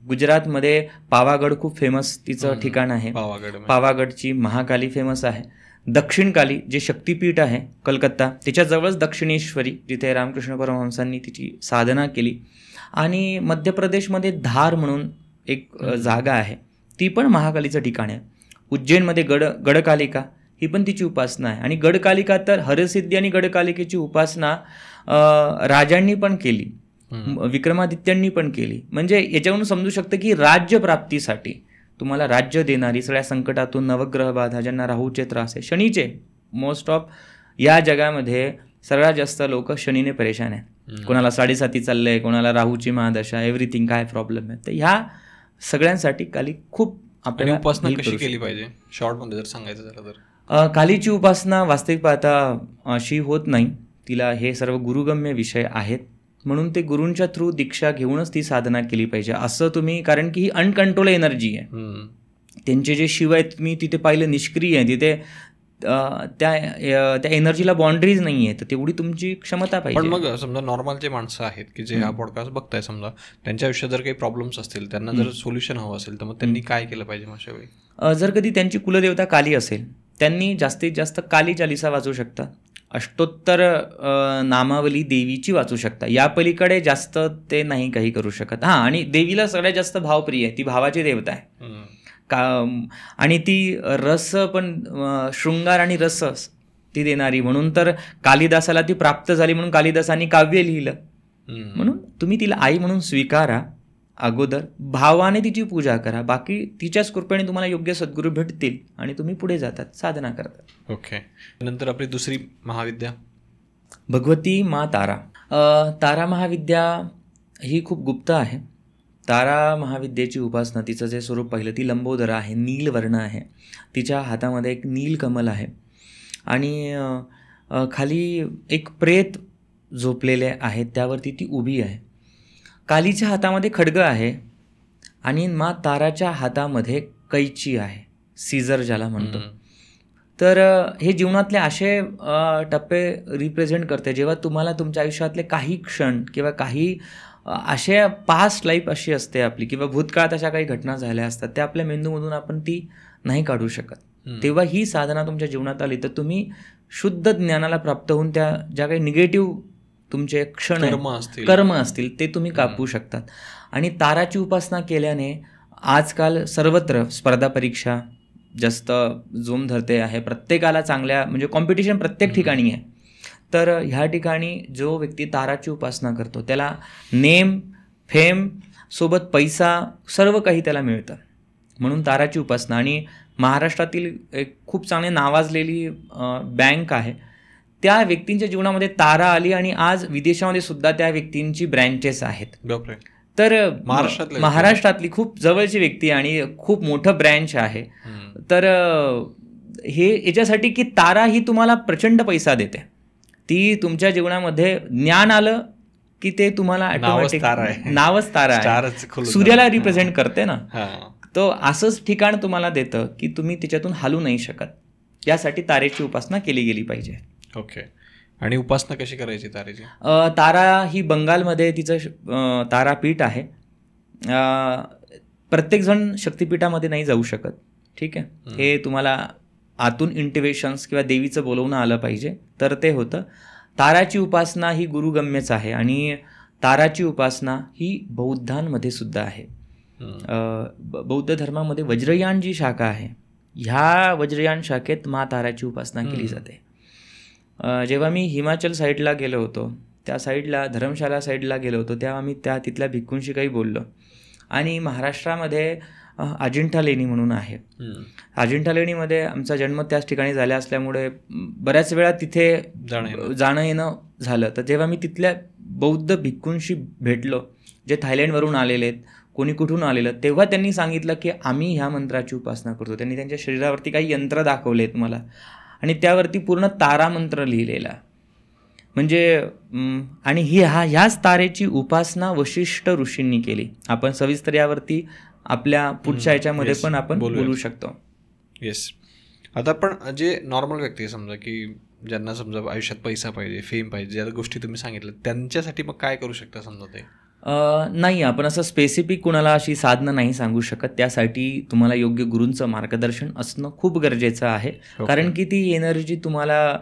S2: गुजरातमध्ये पावागड खूप फेमस तिचं ठिकाण आहे. पावागडची महाकाली फेमस आहे. दक्षिण काली जे शक्तिपीठ आहे कलकत्ता, त्याच्याजवळच दक्षिणेश्वरी जिथे रामकृष्ण परमहंसांनी तिची साधना केली. आणि मध्य प्रदेशमध्ये धार म्हणून एक जागा आहे, ती पण महाकालीचं ठिकाण आहे. उज्जैनमध्ये गडकालिका ही पण तिची उपासना आहे. आणि गडकालिका तर हरसिद्धी आणि गडकालिकेची उपासना राजांनी पण केली, विक्रमादित्यांनी पण केली. म्हणजे याच्यावरून समजू शकतं की राज्यप्राप्तीसाठी तुम्हाला राज्य देणारी, सगळ्या संकटातून, नवग्रह बाधा, ज्यांना राहूचे त्रास आहे, शनीचे, मोस्ट ऑफ या जगामध्ये सगळ्यात जास्त लोक शनीने परेशान आहे. कोणाला 7.5 चाललंय, कोणाला राहूची महादशा, एव्हरीथिंग काय प्रॉब्लेम आहे. तर ह्या सगळ्यांसाठी काली खूप आपल्याला
S1: उपासना कशी केली पाहिजे शॉर्टमध्ये जर सांगायचं झालं
S2: तर? कालीची उपासना वास्तविक पाहता अशी होत नाही. तिला हे सर्व गुरुगम्य विषय आहेत, म्हणून ते गुरूंच्या थ्रू दीक्षा घेऊनच ती साधना केली पाहिजे असं तुम्ही, कारण की ही अनकंट्रोल एनर्जी आहे. त्यांचे जे शिव आहेत मी तिथे पाहिलं निष्क्रिय आहे, तिथे त्या एनर्जीला बाउंड्रीज नाही आहे, तर तेवढी तुमची क्षमता पाहिजे.
S1: पण मग समजा नॉर्मल जे माणसं आहेत की जे हा पॉडकास्ट बघताय, समजा त्यांच्या आयुष्यात जर काही प्रॉब्लेम्स असतील, त्यांना जर सोल्युशन हवं असेल, तर मग त्यांनी काय केलं पाहिजे अशा वेळी?
S2: जर कधी त्यांची कुलदेवता काली असेल, त्यांनी जास्तीत जास्त काली चालिसा वाचू शकता, अष्टोत्तर नामावली देवीची वाचू शकता. या पलीकडे जास्त ते नाही काही करू शकत. हां, आणि देवीला सगळ्यात जास्त भावप्रिय आहे, ती भावाची देवता आहे आणि ती रस पण, शृंगार आणि रस ती देणारी. म्हणून तर कालिदासाला ती प्राप्त झाली, म्हणून कालिदासांनी काव्य लिहिलं. म्हणून तुम्ही तिला आई म्हणून स्वीकारा, अगोदर भावाने तिची पूजा करा, बाकी तिच्याच कृपेने तुम्हाला योग्य सद्गुरू भेटतील आणि तुम्ही पुढे जातात, साधना करतात.
S1: ओके. नंतर आपली दुसरी महाविद्या
S2: भगवती मा तारा. तारा महाविद्या ही खूप गुप्त आहे. तारा महाविद्येची उपासना, तिचं जे स्वरूप पाहिलं, ती लंबोदर आहे, नीलवर्ण आहे. तिच्या हातामध्ये एक नीलकमल आहे आणि खाली एक प्रेत झोपलेले आहेत, त्यावरती ती उभी आहे. कालीच्या हातामध्ये खड्ग आहे आणि मा ताराच्या हातामध्ये कैची आहे, सीझर ज्याला म्हणतो. तर हे जीवनातले असे टप्पे रिप्रेझेंट करते, जेव्हा तुम्हाला तुमच्या आयुष्यातले काही क्षण किंवा काही अशा पास्ट लाईफ अशी असते आपली, किंवा भूतकाळात अशा काही घटना झाल्या असतात, त्या आपल्या मेंदूमधून आपण ती नाही काढू शकत. तेव्हा ही साधना तुमच्या जीवनात आली तर तुम्ही शुद्ध ज्ञानाला प्राप्त होऊन त्या ज्या काही निगेटिव्ह तुमचे क्षण कर्म असतील ते तुम्ही कापू शकतात. आणि ताराची उपासना केल्याने आजकाल सर्वत्र स्पर्धा परीक्षा जास्त जोम धरते आहे, प्रत्येकाला चांगल्या म्हणजे कॉम्पिटिशन प्रत्येक ठिकाणी आहे. तर ह्या ठिकाणी जो व्यक्ती ताराची उपासना करतो त्याला नेम, फेम सोबत पैसा सर्व काही त्याला मिळतं. म्हणून ताराची उपासना. आणि महाराष्ट्रातील एक खूप चांगली नावाजलेली बँक आहे, त्या व्यक्तींच्या जीवनामध्ये तारा आली आणि आज विदेशामध्ये सुद्धा त्या व्यक्तींची ब्रँचेस आहेत. तर महाराष्ट्रातली खूप जवळची व्यक्ती आणि खूप मोठं ब्रँच आहे. तर हे याच्यासाठी की तारा ही तुम्हाला प्रचंड पैसा देते. ती तुमच्या जीवनामध्ये ज्ञान आलं की ते तुम्हाला नावच तारा आहे, सूर्याला रिप्रेझेंट करते ना, तो असंच ठिकाण तुम्हाला देतं की तुम्ही त्याच्यातून हलू नाही शकत. यासाठी तारेची उपासना केली गेली पाहिजे.
S1: ओके. आणि उपासना कशी करायची तारेची?
S2: तारा ही बंगालमध्ये तिचं तारापीठ आहे. प्रत्येकजण शक्तिपीठामध्ये नाही जाऊ शकत. ठीक आहे. हे तुम्हाला आतून इंटिवेशन्स किंवा देवीचं बोलवणं आलं पाहिजे तर ते होतं. ताराची उपासना ही गुरुगम्यच आहे आणि ताराची उपासना ही बौद्धांमध्ये सुद्धा आहे. बौद्ध धर्मामध्ये वज्रयान जी शाखा आहे, ह्या वज्रयान शाखेत ताराची उपासना केली जाते. जेव्हा मी हिमाचल साईडला गेलो होतो, त्या साईडला धर्मशाला साईडला गेलो होतो, तेव्हा मी तिथल्या भिक्खूंशी काही बोललो. आणि महाराष्ट्रामध्ये अजिंठा लेणी म्हणून आहे. अजिंठा लेणीमध्ये आमचा जन्म त्याच ठिकाणी झाला असल्यामुळे बऱ्याच वेळा तिथे जाणं येणं झालं. तर जेव्हा मी तिथल्या बौद्ध भिक्खूंशी भेटलो, जे थायलंडवरून आलेले आहेत, कोणी कुठून आलेलं, तेव्हा त्यांनी सांगितलं की आम्ही ह्या मंत्राची उपासना करतो. त्यांनी त्यांच्या शरीरावरती काही यंत्र दाखवलेत मला आणि त्यावरती पूर्ण तारा मंत्र लिहिलेला. म्हणजे आणि ह्याच तारेची उपासना वशिष्ठ ऋषींनी केली. आपण सविस्तर यावरती आपल्या पुढच्या याच्यामध्ये पण आपण बोलू शकतो.
S1: येस. आता पण जे नॉर्मल व्यक्ती समजा की ज्यांना समजा आयुष्यात पैसा पाहिजे, फेम पाहिजे, ज्या गोष्टी तुम्ही सांगितलं, त्यांच्यासाठी मग काय करू शकता समजा ते?
S2: नाही, आपण असं स्पेसिफिक कुणाला अशी साधनं नाही सांगू शकत. त्यासाठी तुम्हाला योग्य गुरूंचं मार्गदर्शन असणं खूप गरजेचं आहे. कारण की ती एनर्जी तुम्हाला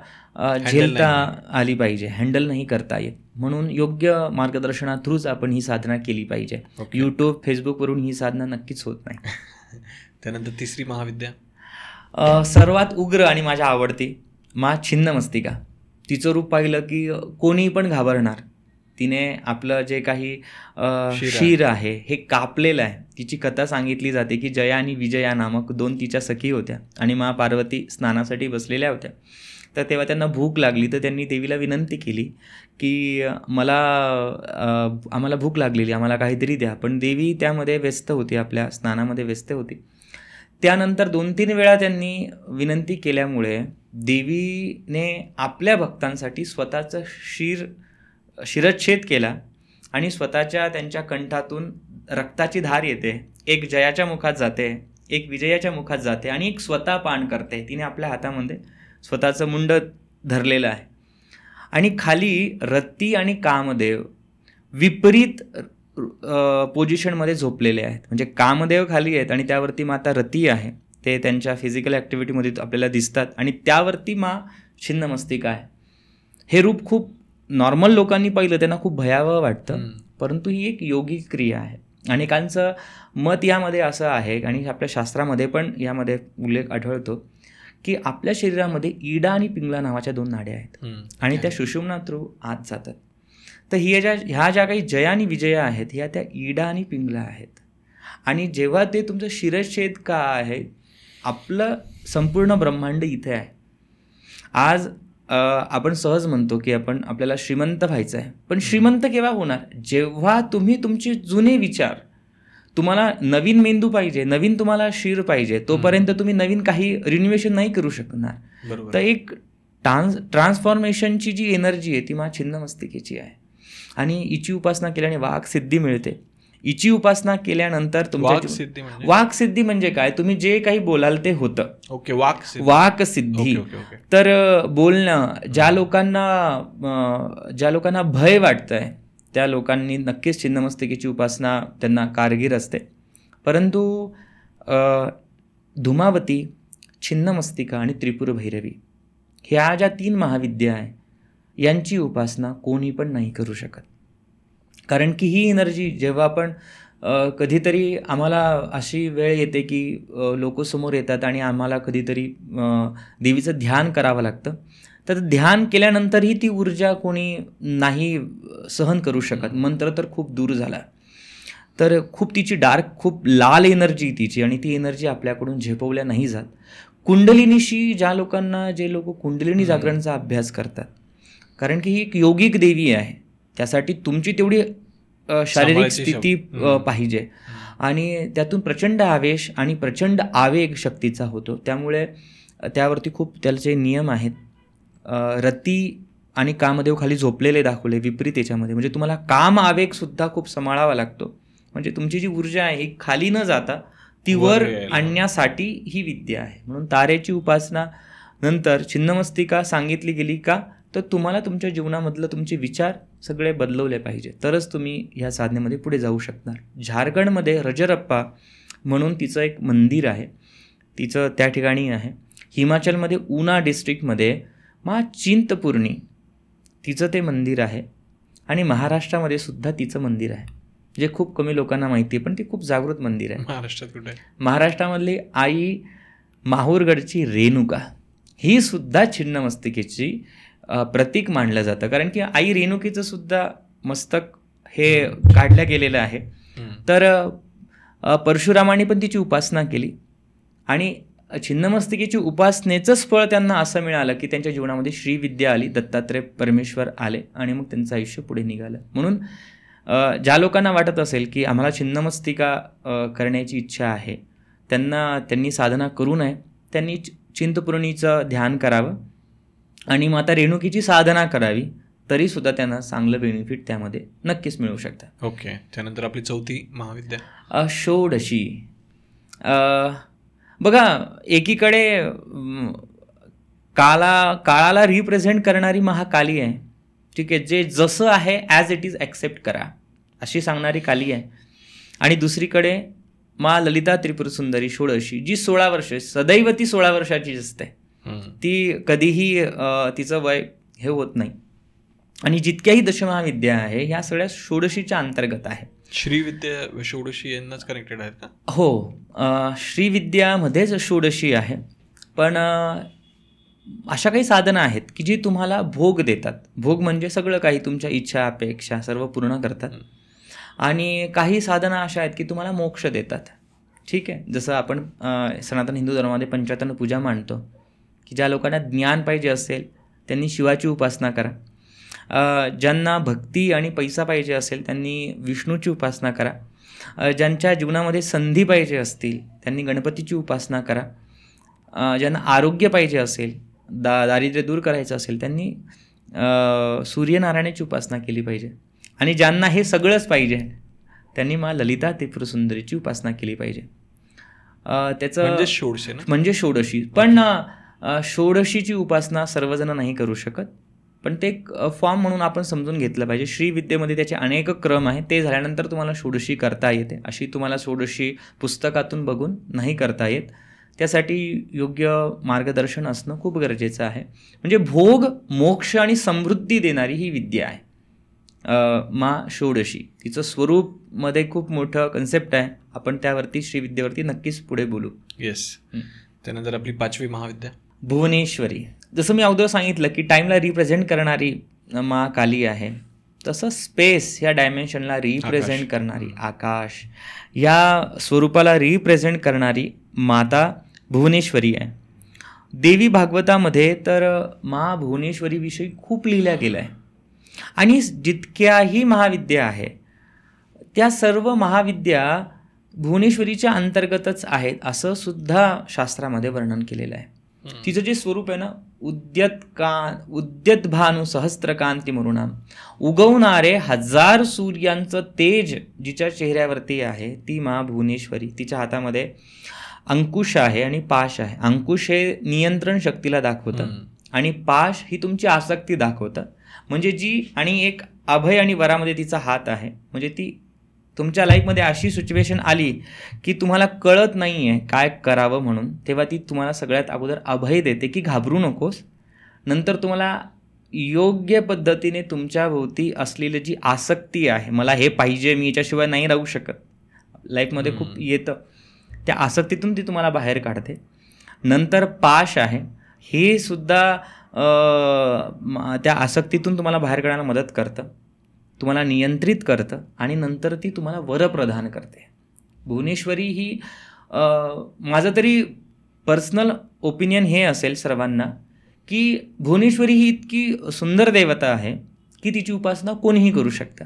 S2: झेलता आली पाहिजे, हँडल नाही करता येत. म्हणून योग्य मार्गदर्शना थ्रूच आपण ही साधना केली पाहिजे. यूट्यूब, फेसबुकवरून ही साधना नक्कीच होत नाही.
S1: त्यानंतर तिसरी महाविद्या,
S2: सर्वात उग्र आणि माझ्या आवडती, छिन्नमस्तिका. तिचं रूप पाहिलं की कोणी पण घाबरणार. तिने आपलं जे काही शिर आहे हे कापलेलं आहे. तिची कथा सांगितली जाते की जया आणि विजया नामक 2 तिच्या सखी होत्या आणि पार्वती स्नानासाठी बसलेल्या होत्या. तर तेव्हा त्यांना भूक लागली, तर त्यांनी देवीला विनंती केली की आम्हाला भूक लागलेली, आम्हाला काहीतरी द्या. पण देवी त्यामध्ये व्यस्त होती, आपल्या स्नानामध्ये व्यस्त होती. त्यानंतर 2-3 वेळा त्यांनी विनंती केल्यामुळे देवीने आपल्या भक्तांसाठी स्वतःचं शिरच्छेद केला आणि त्यांच्या कंठातून रक्ताची धार येते. एक जयाच्या मुखात जाते, एक विजयाच्या मुखात जाते आणि एक स्वतः पान करते. तिने आपल्या हातामध्ये स्वतःचं मुंड धरलेलं आहे आणि खाली रती आणि कामदेव विपरीत पोझिशनमध्ये झोपलेले आहेत. म्हणजे कामदेव खाली आहेत आणि त्यावरती माता रती आहे. ते त्यांच्या फिजिकल ॲक्टिव्हिटीमध्ये आपल्याला दिसतात आणि त्यावरती छिन्नमस्तिका आहे. हे रूप खूप नॉर्मल लोकांनी पाहिलं त्यांना खूप भयावह वाटतं, परंतु ही एक योगिक क्रिया आहे. अनेकांचं मत यामध्ये असं आहे आणि आपल्या शास्त्रामध्ये पण यामध्ये उल्लेख आढळतो की आपल्या शरीरामध्ये इडा आणि पिंगला नावाच्या 2 नाड्या आहेत आणि त्या सुषुम्ना थ्रू आत जातात. तर ह्या ज्या काही जया आणि विजया आहेत, ह्या त्या इडा आणि पिंगला आहेत. आणि जेव्हा ते तुमचं शिरच्छेद का आहे, आपलं संपूर्ण ब्रह्मांड इथे आहे. आज आपण सहज म्हणतो की आपल्याला श्रीमंत व्हायचं आहे, पण श्रीमंत केव्हा होणार? जेव्हा तुम्ही तुमचे जुने विचार, तुम्हाला नवीन मेंदू पाहिजे, नवीन तुम्हाला शिर पाहिजे, तोपर्यंत तुम्ही नवीन काही रिन्युएशन नाही करू शकणार. तर एक ट्रान्सफॉर्मेशनची जी एनर्जी आहे ती छिन्नमस्तिकेची आहे आणि हिची उपासना केल्याने वाक सिद्धी मिळते. हिची उपासना केल्यानंतर वाक सिद्धी म्हणजे काय? तुम्ही जे काही बोलाल ते होतं.
S1: ओके,
S2: वाक सिद्धी. तर बोलणं, ज्या लोकांना भय वाटतंय त्या लोकांनी नक्कीच छिन्नमस्तिकेची उपासना त्यांना कारगर असते. परंतु धूमावती, छिन्नमस्तिका आणि त्रिपुर भैरवी ह्या ज्या 3 महाविद्या आहे यांची उपासना कोणी पण नाही करू शकत. कारण की ही एनर्जी जेव्हा आपण कधीतरी आम्हाला अशी वेळ येते की लोक समोर येतात आणि आम्हाला कधीतरी देवीचं ध्यान करावं लागतं. तर ध्यान केल्यानंतरही ती ऊर्जा कोणी नाही सहन करू शकत. मंत्र तर खूप दूर झाला. तर खूप तिची खूप लाल एनर्जी तिची आणि ती एनर्जी आपल्याकडून झेपवल्या नाही जात. कुंडलिनीशी जे लोक कुंडलिनी जागरणचा अभ्यास करतात, कारण की ही एक योगिक देवी आहे, त्यासाठी तुमची तेवढी शारीरिक स्थिती पाहिजे आणि त्यातून प्रचंड आवेश आणि प्रचंड आवेग शक्तीचा होतो. त्यामुळे त्यावरती खूप त्याचे नियम आहेत. रती आणि कामदेव खाली झोपलेले दाखवले विपरीत याच्यामध्ये. म्हणजे तुम्हाला काम आवेगसुद्धा खूप सांभाळावा लागतो. म्हणजे तुमची जी ऊर्जा आहे ही खाली न जाता ती वर आणण्यासाठी ही विद्या आहे. म्हणून तारेची उपासना नंतर छिन्नमस्तिका सांगितली गेली का, तर तुम्हाला तुमच्या जीवनामधलं तुमचे विचार सगळे बदलवले पाहिजे, तरच तुम्ही ह्या साधनेमध्ये पुढे जाऊ शकणार. झारखंडमध्ये रजरप्पा म्हणून तिचं एक मंदिर आहे. तिचं त्या ठिकाणी आहे. हिमाचलमध्ये उना डिस्ट्रिक्टमध्ये मा चिंतपूर्णी तिचं ते मंदिर आहे. आणि महाराष्ट्रामध्ये सुद्धा तिचं मंदिर आहे, जे खूप कमी लोकांना माहिती आहे, पण ते खूप जागृत मंदिर आहे.
S1: महाराष्ट्रात कुठे आहे?
S2: महाराष्ट्रामधली आई माहूरगडची रेणुका ही सुद्धा छिन्नमस्तिकेची प्रतीक मानलं जातं, कारण की आई रेणुकीचं सुद्धा मस्तक हे काढलं गेलेलं आहे. तर परशुरामाने पण तिची उपासना केली आणि छिन्नमस्तिकेची उपासनेचंच फळ त्यांना असं मिळालं की त्यांच्या जीवनामध्ये श्रीविद्या आली, दत्तात्रय परमेश्वर आले आणि मग त्यांचं आयुष्य पुढे निघालं. म्हणून ज्या लोकांना वाटत असेल की आम्हाला छिन्नमस्तिका करण्याची इच्छा आहे, त्यांनी साधना करू नये, त्यांनी चिंतपूर्णीचं ध्यान करावं आणि माता रेणुकीची साधना करावी, तरीसुद्धा त्यांना चांगलं बेनिफिट त्यामध्ये नक्कीच मिळू शकतं.
S1: ओके. त्यानंतर आपली चौथी महाविद्या
S2: षोडशी. बघा, एकीकडे काळाला रिप्रेझेंट करणारी महाकाली आहे, ठीक आहे, जे जसं आहे ॲज इट इज ॲक्सेप्ट करा अशी सांगणारी काली आहे. आणि दुसरीकडे मा ललिता त्रिपुर सुंदरी षोडशी, जी 16 वर्ष, सदैव ती 16 वर्षाची असते, ती कधीही तिचं वय हे होत नाही. आणि जितक्याही दशमहाविद्या आहे ह्या सगळ्या षोडशीच्या अंतर्गत आहे.
S1: श्रीविद्या षोडशी यांनाच कनेक्टेड आहेत का?
S2: हो, श्रीविद्यामध्येच षोडशी आहे, पण अशा काही साधनं आहेत की जी तुम्हाला भोग देतात. भोग म्हणजे सगळं काही, तुमच्या इच्छा अपेक्षा सर्व पूर्ण करतात. आणि काही साधना अशा आहेत की तुम्हाला मोक्ष देतात, ठीक आहे. जसं आपण सनातन हिंदू धर्मामध्ये पंचातन पूजा मानतो की ज्या लोकांना ज्ञान पाहिजे असेल त्यांनी शिवाची उपासना करा, ज्यांना भक्ती आणि पैसा पाहिजे असेल त्यांनी विष्णूची उपासना करा, ज्यांच्या जीवनामध्ये संधी पाहिजे असतील त्यांनी गणपतीची उपासना करा, ज्यांना आरोग्य पाहिजे असेल, दारिद्र्य दूर करायचं असेल त्यांनी सूर्यनारायणाची उपासना केली पाहिजे, आणि ज्यांना हे सगळंच पाहिजे त्यांनी मा ललिता त्रिपुर सुंदरीची उपासना केली पाहिजे. त्याचं म्हणजे षोडशी. पण षोडशीची उपासना सर्वजण नाही करू शकत, पण ते एक फॉर्म म्हणून आपण समजून घेतलं पाहिजे. श्रीविद्येमध्ये त्याचे अनेक क्रम आहेत, ते झाल्यानंतर तुम्हाला षोडशी करता येते. अशी तुम्हाला षोडशी पुस्तकातून बघून नाही करता येत. त्यासाठी योग्य मार्गदर्शन असणं खूप गरजेचं आहे. म्हणजे भोग, मोक्ष आणि समृद्धी देणारी ही विद्या आहे मा षोडशी. तिचं स्वरूपमध्ये खूप मोठं कन्सेप्ट आहे, आपण त्यावरती श्रीविद्येवरती नक्कीच पुढे बोलू.
S1: येस. त्यानंतर आपली पाचवी महाविद्या
S2: भुवनेश्वरी. जसं मी अगोदर सांगितलं की टाईमला रिप्रेझेंट करणारी मा काली आहे, तसं स्पेस या डायमेन्शनला रिप्रेझेंट करणारी, आकाश या स्वरूपाला रिप्रेझेंट करणारी माता भुवनेश्वरी आहे. देवी भागवतामध्ये तर मा भुवनेश्वरीविषयी खूप लिहिल्या गेलं आहे. आणि जितक्याही महाविद्या आहे त्या सर्व महाविद्या भुवनेश्वरीच्या अंतर्गतच आहेत असं सुद्धा शास्त्रामध्ये वर्णन केलेलं आहे. तिचं जे स्वरूप आहे ना, उद्यत भानु सहस्त्रकांती मरुणाम, उगवणारे 1000 सूर्यांचं तेज जिच्या चेहऱ्यावरती आहे ती मा भुवनेश्वरी. तिच्या हातामध्ये अंकुश आहे आणि पाश आहे. अंकुश हे नियंत्रण शक्तीला दाखवतं आणि पाश ही तुमची आसक्ती दाखवतं. म्हणजे जी, आणि एक अभय आणि वरामध्ये तिचा हात आहे. म्हणजे ती तुमच्या लाईफमध्ये अशी सिच्युएशन आली की तुम्हाला कळत नाही आहे काय करावं म्हणून, तेव्हा ती तुम्हाला सगळ्यात अगोदर अभय देते की घाबरू नकोस. नंतर तुम्हाला योग्य पद्धतीने तुमच्या भोवती असलेली जी आसक्ती आहे, मला हे पाहिजे, मी याच्याशिवाय नाही राहू शकत, लाईफमध्ये खूप येतं, त्या आसक्तीतून ती तुम्हाला बाहेर काढते. नंतर पाश आहे, हे सुद्धा त्या आसक्तीतून तुम्हाला बाहेर काढायला मदत करतं, तुम्हाला नियंत्रित करतं आणि नंतर ती तुम्हाला वर प्रदान करते. भुवनेश्वरी ही माझं तरी पर्सनल ओपिनियन हे असेल सर्वांना की भुवनेश्वरी ही इतकी सुंदर देवता आहे की तिची उपासना कोणीही करू शकतं.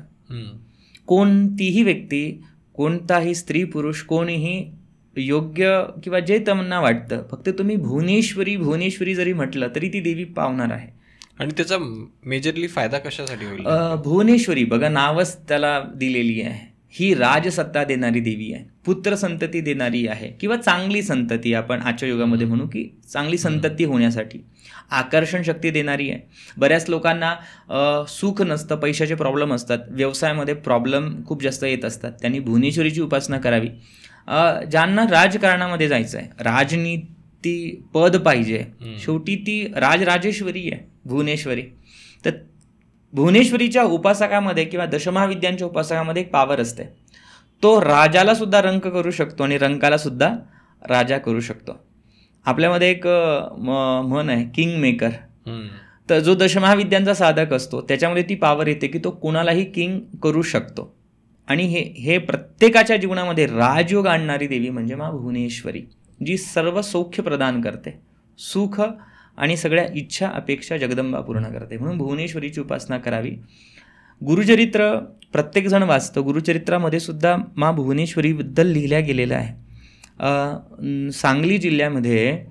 S2: कोणतीही व्यक्ती, कोणताही स्त्री पुरुष, कोणीही योग्य किंवा जे त्यांना वाटतं, फक्त तुम्ही भुवनेश्वरी जरी म्हटलं तरी ती देवी पावणार आहे.
S1: आणि त्याचा मेजरली फायदा कशासाठी होईल?
S2: भुवनेश्वरी बघा, नावच त्याला दिलेली आहे. ही राजसत्ता देणारी देवी आहे, पुत्र संतती देणारी आहे, किंवा चांगली संतती आपण आजच्या युगामध्ये म्हणू की चांगली संतती होण्यासाठी आकर्षण शक्ती देणारी आहे. बऱ्याच लोकांना सुख नसतं, पैशाचे प्रॉब्लेम असतात, व्यवसायामध्ये प्रॉब्लेम खूप जास्त येत असतात, त्यांनी भुवनेश्वरीची उपासना करावी. ज्यांना राजकारणामध्ये जायचं आहे, राजनीती पद पाहिजे, शेवटी ती राजराजेश्वरी आहे, भुवनेश्वरी. तर भुवनेश्वरीच्या उपासकामध्ये किंवा दशमहाविद्यांच्या उपासकामध्ये एक पावर असते, तो राजाला सुद्धा रंक करू शकतो आणि रंकाला सुद्धा राजा करू शकतो. आपल्यामध्ये एक म्हण आहे, किंग मेकर. तर जो दशमहाविद्यांचा साधक असतो त्याच्यामध्ये ती पावर येते की तो कोणालाही किंग करू शकतो. आणि हे प्रत्येकाच्या जीवनामध्ये राजयोग आणणारी देवी म्हणजे मा भुवनेश्वरी, जी सर्व सौख्य प्रदान करते, सुख आणि सगळ्या इच्छा अपेक्षा जगदंबा पूर्ण करते. म्हणून भुवनेश्वरीची उपासना करावी. गुरुचरित्र प्रत्येकजण वाचतं. गुरुचरित्रामध्ये सुद्धा मा भुवनेश्वरीबद्दल लिहिल्या गेलेलं आहे. सांगली जिल्ह्यामध्ये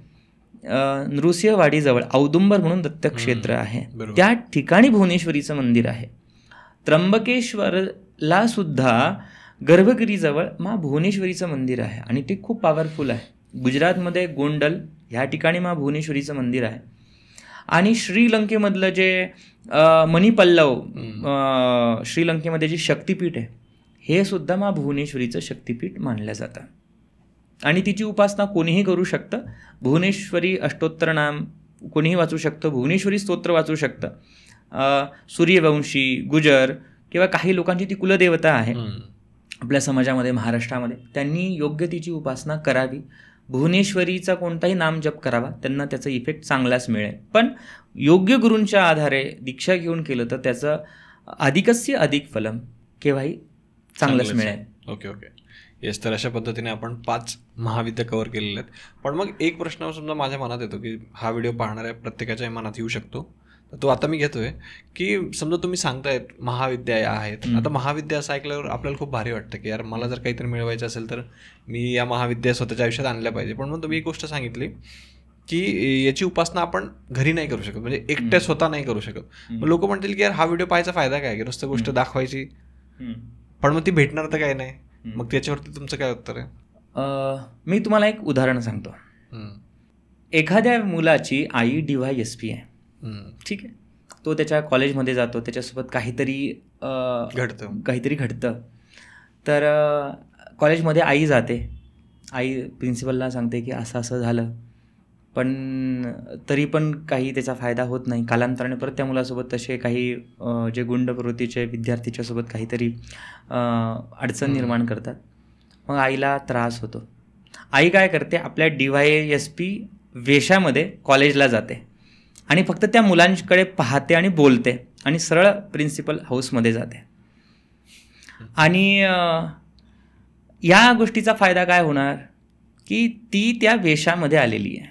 S2: नृसिंहवाडीजवळ औदुंबर म्हणून दत्तक्षेत्र आहे, त्या ठिकाणी भुवनेश्वरीचं मंदिर आहे. त्र्यंबकेश्वरला सुद्धा गर्भगिरीजवळ मा भुवनेश्वरीचं मंदिर आहे आणि ते खूप पॉवरफुल आहे. गुजरातमध्ये गोंडल ह्या ठिकाणी मा भुवनेश्वरीचं मंदिर आहे. आणि श्रीलंकेमधलं जे मणिपल्लव, श्रीलंकेमध्ये जे शक्तिपीठ आहे, हे सुद्धा मा भुवनेश्वरीचं शक्तिपीठ मानलं जातं. आणि तिची उपासना कोणीही करू शकतं. भुवनेश्वरी अष्टोत्तर नाम कोणीही वाचू शकतं, भुवनेश्वरी स्तोत्र वाचू शकतं. सूर्यवंशी, गुजर किंवा काही लोकांची ती कुलदेवता आहे आपल्या समाजामध्ये, महाराष्ट्रामध्ये. त्यांनी योग्य तिची उपासना करावी. भुवनेश्वरीचा कोणताही नाम जप करावा, त्यांना त्याचा इफेक्ट चांगलाच मिळेल. पण योग्य गुरूंच्या आधारे दीक्षा घेऊन केलं तर त्याचं अधिकस्य अधिक फलम केव्हाही चांगलंच मिळेल.
S1: Okay okay yes. तर अशा पद्धतीने आपण 5 महाविद्या कव्हर केलेल्या आहेत. पण मग एक प्रश्न समजा माझ्या मनात येतो की हा व्हिडिओ पाहणाऱ्या प्रत्येकाच्या मनात येऊ शकतो, तर तो आता मी घेतोय की समजा तुम्ही सांगतायत महाविद्या आहेत. आता महाविद्या असं ऐकल्यावर आपल्याला खूप भारी वाटतं की यार मला जर काहीतरी मिळवायचं असेल तर मी या महाविद्या स्वतःच्या आयुष्यात आणल्या पाहिजे. पण मग तुम्ही एक गोष्ट सांगितली की याची उपासना आपण घरी नाही करू शकत, म्हणजे एकट्या स्वतः नाही करू शकत. मग लोक म्हणतील की यार हा व्हिडिओ पाहायचा फायदा काय, की नुसतं गोष्ट दाखवायची पण मग ती भेटणार तर काय नाही. मग त्याच्यावरती तुमचं काय उत्तर आहे?
S2: मी तुम्हाला एक उदाहरण सांगतो. एखाद्या मुलाची आई DYSP आहे, ठीक आहे. तो त्याच्या कॉलेजमध्ये जातो, त्याच्यासोबत काहीतरी घडतं. तर कॉलेजमध्ये आई जाते, आई प्रिन्सिपलला सांगते की असं असं झालं, पण तरी पण काही त्याचा फायदा होत नाही. कालांतराने परत त्या मुलासोबत तसे काही जे गुंड प्रवृत्तीचे विद्यार्थीच्यासोबत काहीतरी अडचण निर्माण करतात. मग आईला त्रास होतो. आई काय करते, आपल्या DYSP वेशामध्ये कॉलेजला जाते आणि फक्त त्या मुलांकडे पाहते आणि बोलते आणि सरळ प्रिन्सिपल हाऊसमध्ये जाते. आणि या गोष्टीचा फायदा काय होणार की ती त्या वेशामध्ये आलेली आहे,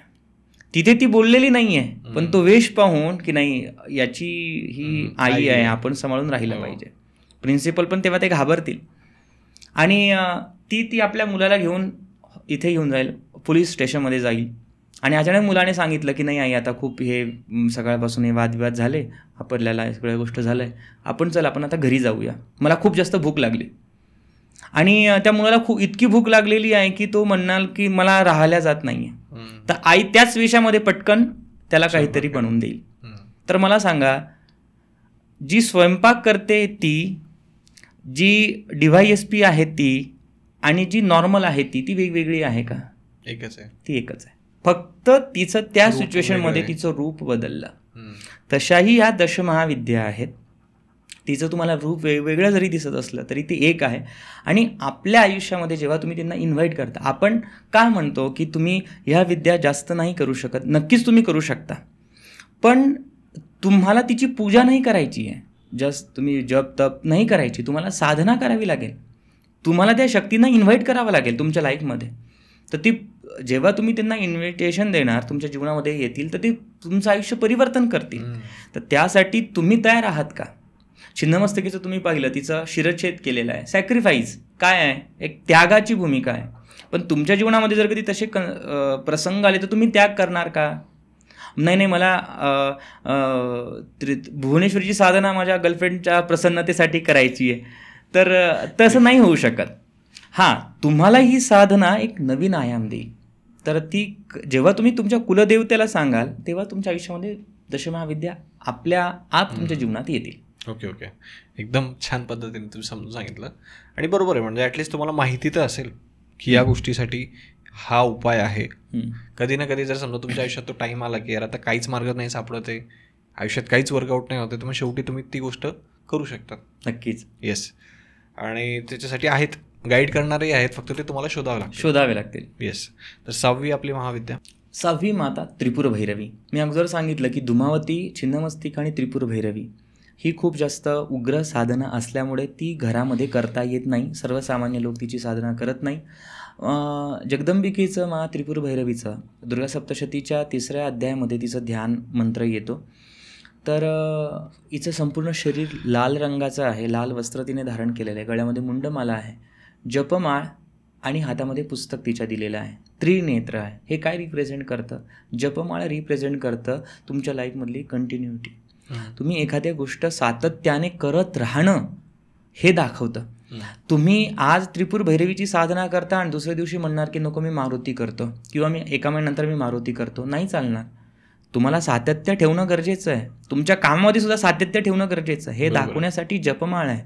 S2: तिथे ती बोललेली नाही आहे, पण तो वेश पाहून की नाही याची ही आई आहे, आपण सांभाळून राहिलं पाहिजे. प्रिन्सिपल पण तेव्हा ते घाबरतील आणि ती आपल्या मुलाला घेऊन इथे येऊन जाईल, पोलीस स्टेशनमध्ये जाईल. आणि अचानक मुलाने सांगितलं की नाही आई, आता खूप हे सकाळपासून हे वादविवाद झाले, आपल्याला सगळ्या गोष्ट झालं आहे, आपण आता घरी जाऊया, मला खूप जास्त भूक लागली. आणि त्या मुलाला इतकी भूक लागलेली आहे की तो म्हणणार की मला राहायला जात नाही आहे. तर आई त्याच वेशामध्ये पटकन त्याला काहीतरी बनवून देईल. तर मला सांगा, जी स्वयंपाक करते ती, जी DYSP आहे ती आणि जी नॉर्मल आहे ती वेगवेगळी आहे का?
S1: एकच आहे.
S2: ती एकच आहे, फक्त तिचं त्या सिच्युएशनमध्ये तिचं रूप बदललं. तशाही ह्या दशमहाविद्या आहेत. तिचं तुम्हाला रूप वेगवेगळं जरी दिसत असलं तरी ती एक आहे. आणि आपल्या आयुष्यामध्ये जेव्हा तुम्ही त्यांना इन्व्हाइट करता, आपण काय म्हणतो की तुम्ही ह्या विद्या जास्त नाही करू शकत, नक्कीच तुम्ही करू शकता, पण तुम्हाला तिची पूजा नाही करायची आहे, जस्ट तुम्ही जप तप नाही करायची, तुम्हाला साधना करावी लागेल, तुम्हाला त्या शक्तींना इन्व्हाइट करावं लागेल तुमच्या लाईफमध्ये. तर ती जेव्हा तुम्ही त्यांना इन्व्हिटेशन देणार, तुमच्या जीवनामध्ये येतील, तर ते तुमचं आयुष्य परिवर्तन करतील. तर त्यासाठी तुम्ही तयार आहात का? छिन्नमस्तकीचं तुम्ही पाहिलं, तिचा शिरच्छेद केलेला आहे, सॅक्रिफाईस काय आहे, एक त्यागाची भूमिका आहे. पण तुमच्या जीवनामध्ये जर कधी तसे प्रसंग आले तर तुम्ही त्याग करणार का? नाही, मला भुवनेश्वरीची साधना माझ्या गर्लफ्रेंडच्या प्रसन्नतेसाठी करायची आहे, तर तसं नाही होऊ शकत. हां, तुम्हाला ही साधना एक नवीन आयाम देईल. तर ती जेव्हा तुम्ही तुमच्या कुलदेवतेला सांगाल तेव्हा तुमच्या आयुष्यामध्ये दशमहाविद्या आपल्या आप तुमच्या जीवनात येतील.
S1: ओके एकदम छान पद्धतीने तुम्ही समजून सांगितलं. आणि बरोबर आहे, म्हणजे ॲटलिस्ट तुम्हाला माहिती तर असेल की या गोष्टीसाठी हा उपाय आहे. कधी ना कधी जर समजा तुमच्या आयुष्यात तो टाईम आला की यार आता काहीच मार्ग नाही सापडत आहे, आयुष्यात काहीच वर्कआउट नाही होते, तर मग शेवटी तुम्ही ती गोष्ट करू शकता.
S2: नक्कीच.
S1: येस. आणि त्याच्यासाठी आहेत, गाईड करणारेही आहेत, फक्त ते तुम्हाला शोधावे लागतील. येस. तर 6वी आपली महाविद्या.
S2: 6वी माता त्रिपुर भैरवी. मी अगोदर सांगितलं की धुमावती, छिन्नमस्तिका आणि त्रिपुर भैरवी ही खूप जास्त उग्र साधना असल्यामुळे ती घरामध्ये करता येत नाही. सर्वसामान्य लोक तिची साधना करत नाही. जगदंबिकेचं मा त्रिपुर भैरवीचं दुर्गा सप्तशतीच्या 3ऱ्या अध्यायामध्ये तिचं ध्यान मंत्र येतो. तर हिचं संपूर्ण शरीर लाल रंगाचं आहे, लाल वस्त्र तिने धारण केलेलं आहे, गळ्यामध्ये मुंडमाला आहे, जपमाळ आणि हातामध्ये पुस्तक तिच्या दिलेलं आहे, त्रिनेत्र आहे. हे काय रिप्रेझेंट करतं? जपमाळ रिप्रेझेंट करतं तुमच्या लाईफमधली कंटिन्युटी. तुम्ही एखाद्या गोष्ट सातत्याने करत राहणं हे दाखवतं. तुम्ही आज त्रिपुर भैरवीची साधना करता आणि दुसऱ्या दिवशी म्हणणार की नको मी मारुती करतो किंवा मी एका महिन्यानंतर मी मारुती करतो, नाही चालणार. तुम्हाला सातत्य ठेवणं गरजेचं आहे. तुमच्या कामामध्ये सुद्धा सातत्य ठेवणं गरजेचं आहे. हे दाखवण्यासाठी जपमाळ आहे.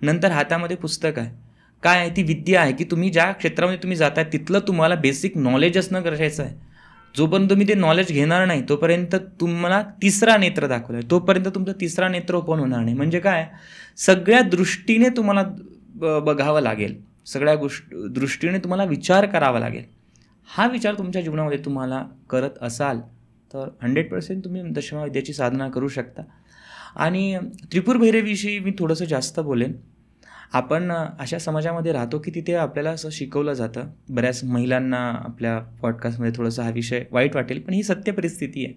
S2: नंतर हातामध्ये पुस्तक आहे. काय आहे? ती विद्या आहे की तुम्ही ज्या क्षेत्रामध्ये तुम्ही जाताय तिथलं तुम्हाला बेसिक नॉलेज असणं गरजेचं आहे. जोपर्यंत तुम्ही ते नॉलेज घेणार नाही तोपर्यंत तुम्हाला 3रा नेत्र दाखवला आहे, तोपर्यंत तुमचं 3रा नेत्र ओपन होणार नाही. म्हणजे काय? सगळ्या दृष्टीने तुम्हाला बघावं लागेल, सगळ्या दृष्टीने तुम्हाला विचार करावा लागेल. हा विचार तुमच्या जीवनामध्ये तुम्हाला करत असाल तर 100% तुम्ही दशमाविद्याची साधना करू शकता. आणि त्रिपुर भैरवीविषयी मी थोडंसं जास्त बोलेन. आपण अशा समाजामध्ये राहतो की तिथे आपल्याला असं शिकवलं जातं. बऱ्याच महिलांना आपल्या पॉडकास्टमध्ये थोडंसं हा विषय वाईट वाटेल, पण ही सत्य परिस्थिती आहे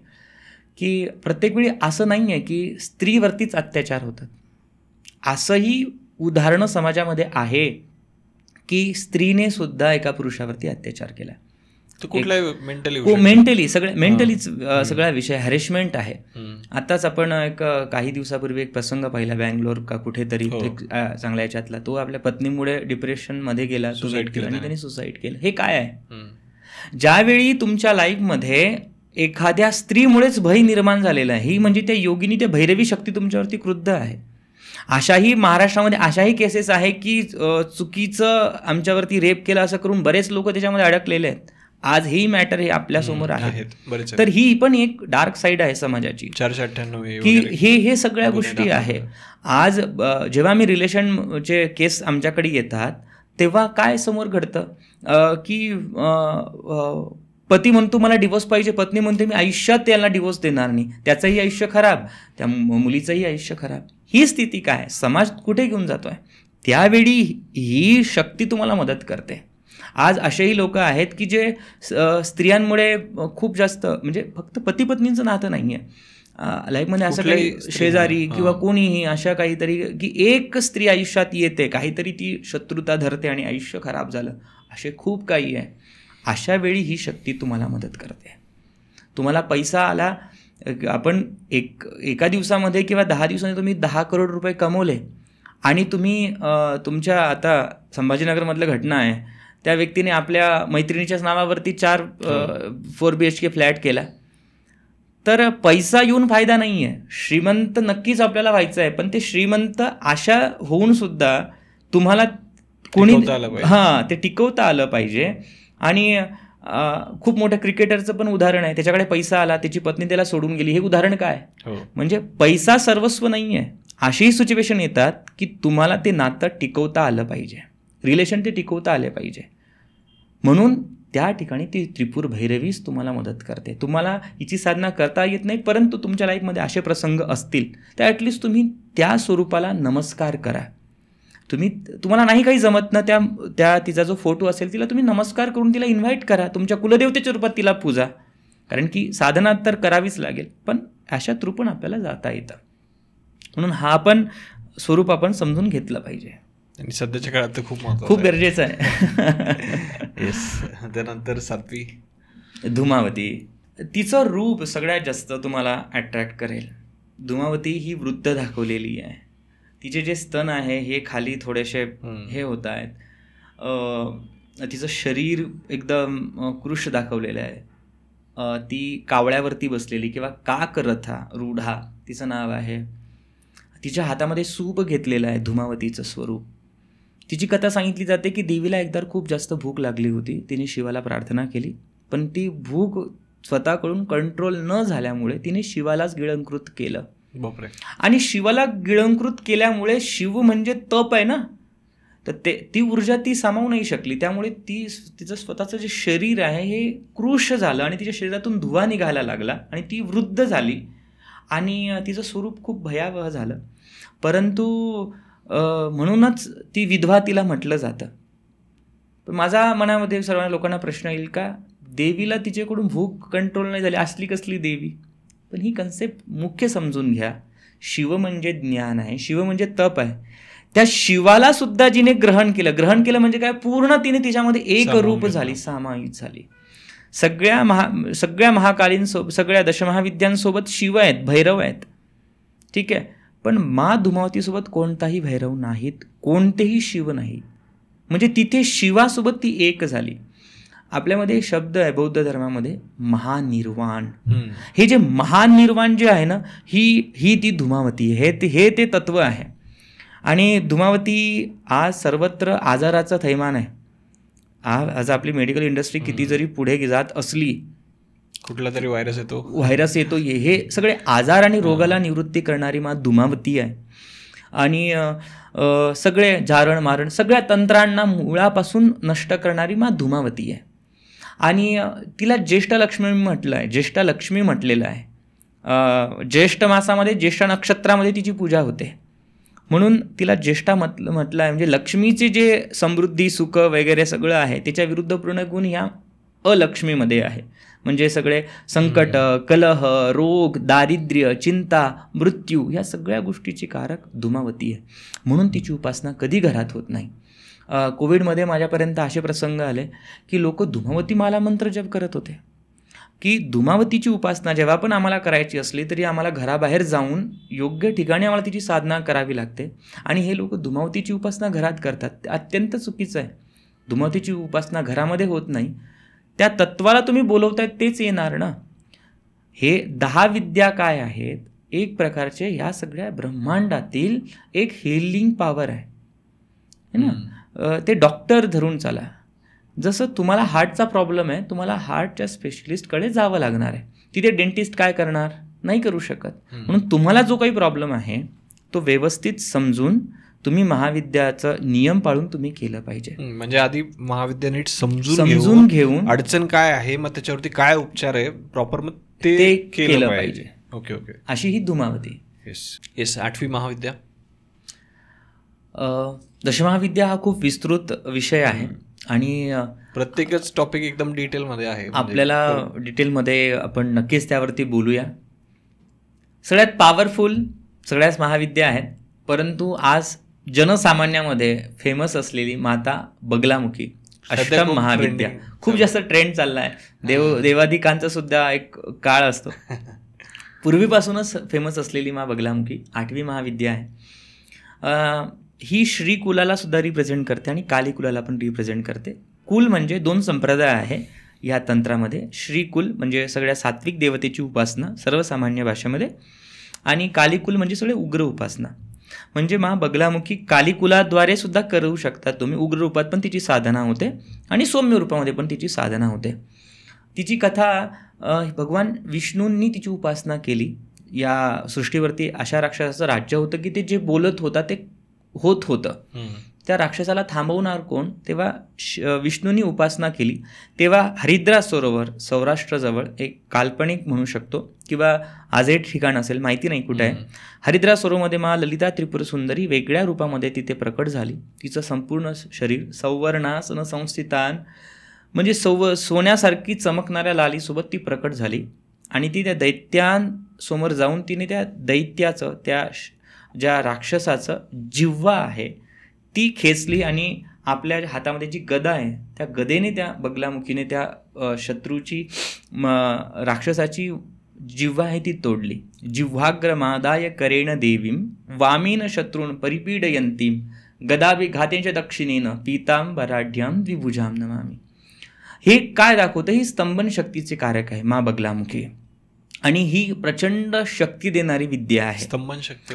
S2: की प्रत्येक वेळी असं नाही आहे की स्त्रीवरतीच अत्याचार होतात. असंही उदाहरणं समाजामध्ये आहे की स्त्रीने सुद्धा एका पुरुषावरती अत्याचार केला. मेंटली सगळा विषय हॅरेसमेंट आहे. आताच आपण काही दिवसापूर्वी एक प्रसंग पाहिला बँगलोर का कुठेतरी चांगल्या याच्यातला. तो आपल्या पत्नीमुळे डिप्रेशनमध्ये गेला, सुसाईड केलं आणि त्यांनी सुसाईड केलं. हे काय आहे? ज्यावेळी तुमच्या लाईफमध्ये एखाद्या स्त्रीमुळेच भय निर्माण झालेला आहे, ही म्हणजे त्या योगिनी, त्या भैरवी शक्ती तुमच्यावरती क्रुद्ध आहे. अशाही महाराष्ट्रामध्ये अशाही केसेस आहे की चुकीचं आमच्यावरती रेप केलं असं करून बरेच लोक त्याच्यामध्ये अडकलेले आहेत. आज ही मॅटर हे आपल्यासमोर आहेत. तर ही पण एक डार्क साईड आहे समाजाची,
S1: 498
S2: की हे सगळ्या गोष्टी आहे. आज जेव्हा मी रिलेशनचे केस आमच्याकडे येतात तेव्हा काय समोर घडतं की पती म्हणतो मला डिवोर्स पाहिजे, पत्नी म्हणते मी आयुष्यात त्याला डिवोर्स देणार नाही, त्याचंही आयुष्य खराब, त्या मुलीचंही आयुष्य खराब. ही स्थिती काय? समाज कुठे घेऊन जातोय? त्यावेळी ही शक्ती तुम्हाला मदत करते. आज असेही लोक आहेत की जे स्त्रियांमुळे खूप जास्त, म्हणजे फक्त पती पत्नीचं नातं नाही आहे लाईफमध्ये, असं काही शेजारी किंवा कोणीही अशा काहीतरी की एक स्त्री आयुष्यात येते, काहीतरी ती शत्रुता धरते आणि आयुष्य खराब झालं, असे खूप काही आहे. अशा वेळी ही शक्ती तुम्हाला मदत करते. तुम्हाला पैसा आला, आपण एका दिवसामध्ये किंवा 10 दिवसांमध्ये तुम्ही 10 करोड रुपये कमवले आणि तुम्ही तुमच्या, आता संभाजीनगरमधलं घटना आहे, त्या व्यक्तीने आपल्या मैत्रिणीच्याच नावावरती 4 BHK फ्लॅट केला. तर पैसा येऊन फायदा नाही आहे. श्रीमंत नक्कीच आपल्याला व्हायचं आहे, पण ते श्रीमंत आशा होऊन सुद्धा तुम्हाला कोणी ते टिकवता आलं पाहिजे. आणि खूप मोठ्या क्रिकेटरचं पण उदाहरण आहे, त्याच्याकडे पैसा आला, त्याची पत्नी त्याला सोडून गेली. हे उदाहरण काय? म्हणजे पैसा सर्वस्व नाही आहे. अशीही सिच्युएशन येतात की तुम्हाला ते नातं टिकवता आलं पाहिजे, रिलेशन ते टिकवता आले पाहिजे. म्हणून त्या ठिकाणी ती त्रिपुर भैरवीच तुम्हाला मदत करते. तुम्हाला हिची साधना करता येत नाही, परंतु तुमच्या लाईफमध्ये असे प्रसंग असतील तर ॲटलिस्ट तुम्ही त्या स्वरूपाला नमस्कार करा. तुम्हाला नाही काही जमत ना, त्या तिचा जो फोटो असेल तिला तुम्ही नमस्कार करून तिला इन्व्हाइट करा, तुमच्या कुलदेवतेच्या रूपात तिला पूजा. कारण की साधना तर करावीच लागेल, पण अशात रूपाने आपल्याला जाता येतं. म्हणून हा पण स्वरूप आपण समजून घेतलं पाहिजे
S1: आणि सध्याच्या काळात तर
S2: खूप गरजेचं आहे.
S1: येस. त्यानंतर 7वी
S2: धुमावती. तिचं रूप सगळ्यात जास्त तुम्हाला अट्रॅक्ट करेल. धुमावती ही वृद्ध दाखवलेली आहे. तिचे जे स्तन आहे हे खाली थोडेसे हे होत आहेत. तिचं शरीर एकदम कृश दाखवलेलं आहे. ती कावळ्यावरती बसलेली किंवा काकरथा रूढा तिचं नाव आहे. तिच्या हातामध्ये सूप घेतलेलं आहे, धुमावतीचं स्वरूप. तिची कथा सांगितली जाते की देवीला एकदा खूप जास्त भूक लागली होती. तिने शिवाला प्रार्थना केली, पण ती भूक स्वतःकडून कंट्रोल न झाल्यामुळे तिने शिवालाच गिळंकृत केलं.
S1: बापरे.
S2: आणि शिवाला गिळंकृत केल्यामुळे शिव म्हणजे तप आहे ना, तर ती ऊर्जा ती सामावू नाही शकली. त्यामुळे तिचं स्वतःचं जे शरीर आहे हे कृश झालं आणि तिच्या शरीरातून धुवा निघायला लागला आणि ती वृद्ध झाली आणि तिचं स्वरूप खूप भयावह झालं. परंतु म्हणूनच ती विधवा तिला म्हटलं जातं. पण माझ्या मनामध्ये सर्व लोकांना प्रश्न येईल का, देवीला तिच्याकडून भूक कंट्रोल नाही झाली, असली कसली देवी? पण ही कन्सेप्ट मुख्य समजून घ्या. शिव म्हणजे ज्ञान आहे, शिव म्हणजे तप आहे. त्या शिवाला सुद्धा जिने ग्रहण केलं म्हणजे काय, पूर्ण तिने तिच्यामध्ये एक रूप झाली, सामायिक झाली. सगळ्या महाकालींसोबत, सगळ्या दशमहाविद्यांसोबत शिव आहेत, भैरव आहेत, ठीक आहे. पण मा धुमावतीसोबत कोणताही भैरव नाहीत, कोणतेही शिव नाही. म्हणजे तिथे शिवासोबत ती एक झाली. आपल्यामध्ये शब्द आहे बौद्ध धर्मामध्ये महानिर्वाण. हे जे महानिर्वाण जे आहे ना, ही ती धुमावती, हे ते तत्व आहे. आणि धुमावती आज सर्वत्र आजाराचं थैमान आहे. आज आपली मेडिकल इंडस्ट्री किती जरी पुढे जात असली,
S1: कुठला तरी व्हायरस येतो,
S2: हे सगळे आजार आणि रोगाला निवृत्ती करणारी मा धुमावती आहे. आणि सगळे जारण मारण सगळ्या तंत्रांना मुळापासून नष्ट करणारी मा धुमावती आहे. आणि तिला ज्येष्ठ लक्ष्मी म्हटलेलं आहे. ज्येष्ठ मासामध्ये, ज्येष्ठ नक्षत्रामध्ये तिची पूजा होते, म्हणून तिला ज्येष्ठा म्हटलं आहे. म्हणजे लक्ष्मीचे जे समृद्धी, सुख वगैरे सगळं आहे त्याच्या विरुद्ध पूर्ण गुण ह्या अलक्ष्मीमध्ये आहे. म्हणजे सगळे संकट, कलह, रोग, दारिद्र्य, चिंता, मृत्यू ह्या सगळ्या गोष्टीची कारक धुमावती आहे. म्हणून तिची उपासना कधी घरात होत नाही. कोविडमध्ये माझ्यापर्यंत असे प्रसंग आले की लोक धुमावती माला मंत्र जप करत होते, की धुमावतीची उपासना जेव्हा पण आम्हाला करायची असली तरी आम्हाला घराबाहेर जाऊन योग्य ठिकाणी आम्हाला तिची साधना करावी लागते. आणि हे लोक धुमावतीची उपासना घरात करतात, ते अत्यंत चुकीचं आहे. धुमावतीची उपासना घरामध्ये होत नाही. त्या तत्वाला तुम्ही बोलवताय तेच येणार ना. हे 10 विद्या काय आहेत, एक प्रकारचे ह्या सगळ्या ब्रह्मांडातील एक हिलिंग पॉवर आहे ना. ते डॉक्टर धरून चाला. जसं तुम्हाला हार्टचा प्रॉब्लेम आहे, तुम्हाला हार्टच्या स्पेशलिस्टकडे जावं लागणार आहे. तिथे डेंटिस्ट काय करणार, नाही करू शकत. म्हणून तुम्हाला जो काही प्रॉब्लेम आहे तो व्यवस्थित समजून तुम्ही महाविद्याचा नियम पाळून तुम्ही केलं पाहिजे.
S1: म्हणजे आधी महाविद्या नीट समजून घेऊन अडचण काय आहे, मग त्याच्यावरती काय उपचार आहे प्रॉपर, मग ते केलं पाहिजे. ओके.
S2: अशी ही धुमावती.
S1: येस. 8वी महाविद्या.
S2: दशमहाविद्या हा खूप विस्तृत विषय आहे आणि
S1: प्रत्येकच टॉपिक एकदम डिटेलमध्ये आहे.
S2: आपल्याला डिटेलमध्ये आपण नक्कीच त्यावरती बोलूया. सगळ्यात पॉवरफुल सगळ्याच महाविद्या आहेत, परंतु आज जनसामान्यामध्ये फेमस असलेली माता बगलामुखी अष्टम महाविद्या खूप जास्त ट्रेंड चालला आहे. देवाधिकांचा सुद्धा एक काळ असतो. पूर्वीपासूनच फेमस असलेली मा बगलामुखी 8वी महाविद्या आहे. ही श्रीकुलाला सुद्धा रिप्रेझेंट करते आणि कालीकुलाला पण रिप्रेझेंट करते. कुल म्हणजे 2 संप्रदाय आहे या तंत्रामध्ये. श्रीकुल म्हणजे सगळ्या सात्विक देवतेची उपासना सर्वसामान्य भाषेमध्ये, आणि कालीकुल म्हणजे सगळे उग्र उपासना. म्हणजे मा बगलामुखी कालीकुलाद्वारे सुद्धा करू शकतात तुम्ही. उग्र रूपात पण तिची साधना होते आणि सौम्य रूपामध्ये पण तिची साधना होते. तिची कथा भगवान विष्णूंनी तिची उपासना केली. या सृष्टीवरती अशा राक्षसाचं राज्य होतं की ते जे बोलत होता ते होत होतं. त्या राक्षसाला थांबवणार कोण, तेव्हा विष्णूंनी उपासना केली. तेव्हा हरिद्रा सरोवर सौराष्ट्राजवळ एक काल्पनिक म्हणू शकतो किंवा आज एक ठिकाण असेल, माहिती नाही कुठे आहे. हरिद्रा सरोवरमध्ये मा ललिता त्रिपुर सुंदरी वेगळ्या रूपामध्ये तिथे प्रकट झाली. तिचं संपूर्ण शरीर सौवर्णासन संस्थितान म्हणजे सोन्यासारखी चमकणाऱ्या लालीसोबत ती प्रकट झाली आणि ती त्या दैत्यांसमोर जाऊन तिने त्या दैत्याचं, त्या ज्या राक्षसाचं जिव्हा आहे ती खेचली आणि आपल्या हातामध्ये जी गदा आहे त्या गदेने त्या बगलामुखीने त्या शत्रूची राक्षसाची जिव्हा आहे ती तोडली. जिव्हाग्रमादाय करेण देवीम वामेन शत्रून् परिपीडयंतीम गदाभिघातेंच दक्षिणेनं पीतांबराढ्याम द्विभुजाम नमामि. हे काय दाखवतं, ही स्तंभन शक्तीचे कारक आहे मा बगलामुखी. आणि ही प्रचंड शक्ती देणारी विद्या आहे.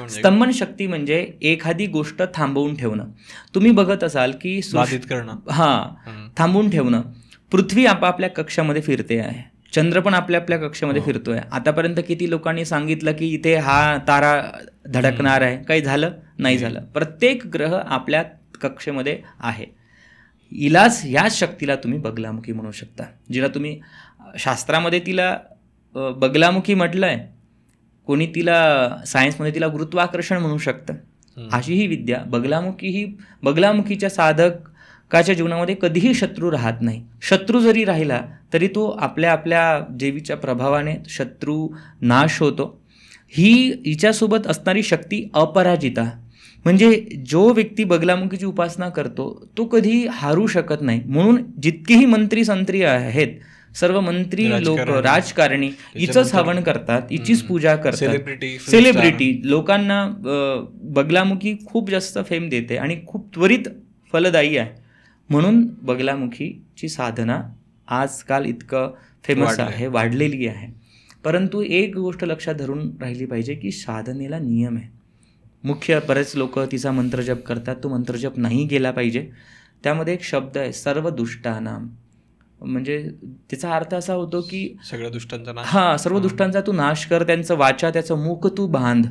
S1: स्तंभन
S2: शक्ती म्हणजे एखादी गोष्ट थांबवून ठेवणं. तुम्ही बघत असाल की थांबवून ठेवणं. पृथ्वी आपापल्या कक्षामध्ये फिरते आहे, चंद्र पण आपल्या आपल्या कक्षामध्ये फिरतोय. आतापर्यंत किती लोकांनी सांगितलं की इथे हा तारा धडकणार आहे, काही झालं नाही झालं. प्रत्येक ग्रह आपल्या कक्षेमध्ये आहे. याच शक्तीला तुम्ही बगलामुखी म्हणू शकता, जिला तुम्ही शास्त्रामध्ये तिला बगलामुखी म्हटलंय, कोणी तिला सायन्समध्ये तिला गुरुत्वाकर्षण म्हणू शकतं. अशी ही विद्या बगलामुखीच्या साधकाच्या जीवनामध्ये कधीही शत्रू राहत नाही. शत्रू जरी राहिला तरी तो आपल्या आपल्या देवीच्या प्रभावाने शत्रू नाश होतो. हिच्यासोबत असणारी शक्ती अपराजिता, म्हणजे जो व्यक्ती बगलामुखीची उपासना करतो तो कधी हारू शकत नाही. म्हणून जितकेही मंत्री संत्री आहेत, सर्व मंत्री लोक, राजकारणी हिचंच हवन करतात, हिचीच पूजा करतात. सेलिब्रिटी लोकांना बगलामुखी खूप जास्त फेम देते आणि खूप त्वरित फलदायी आहे. म्हणून बगलामुखीची साधना आजकाल इतकं फेमस आहे, वाढलेली आहे. परंतु एक गोष्ट लक्षात धरून राहिली पाहिजे की साधनेला नियम आहे. बरेच लोक तिचा मंत्रजप करतात, तो मंत्रजप नाही केला पाहिजे. त्यामध्ये एक शब्द आहे सर्व दुष्टानाम, म्हणजे त्याचा अर्थ असा होतो की
S1: सगळ्या दुष्टांचा नाश,
S2: सर्व दुष्टांचा तू नाश कर, त्यांचं वाचा, त्याचं मुख तू बांध.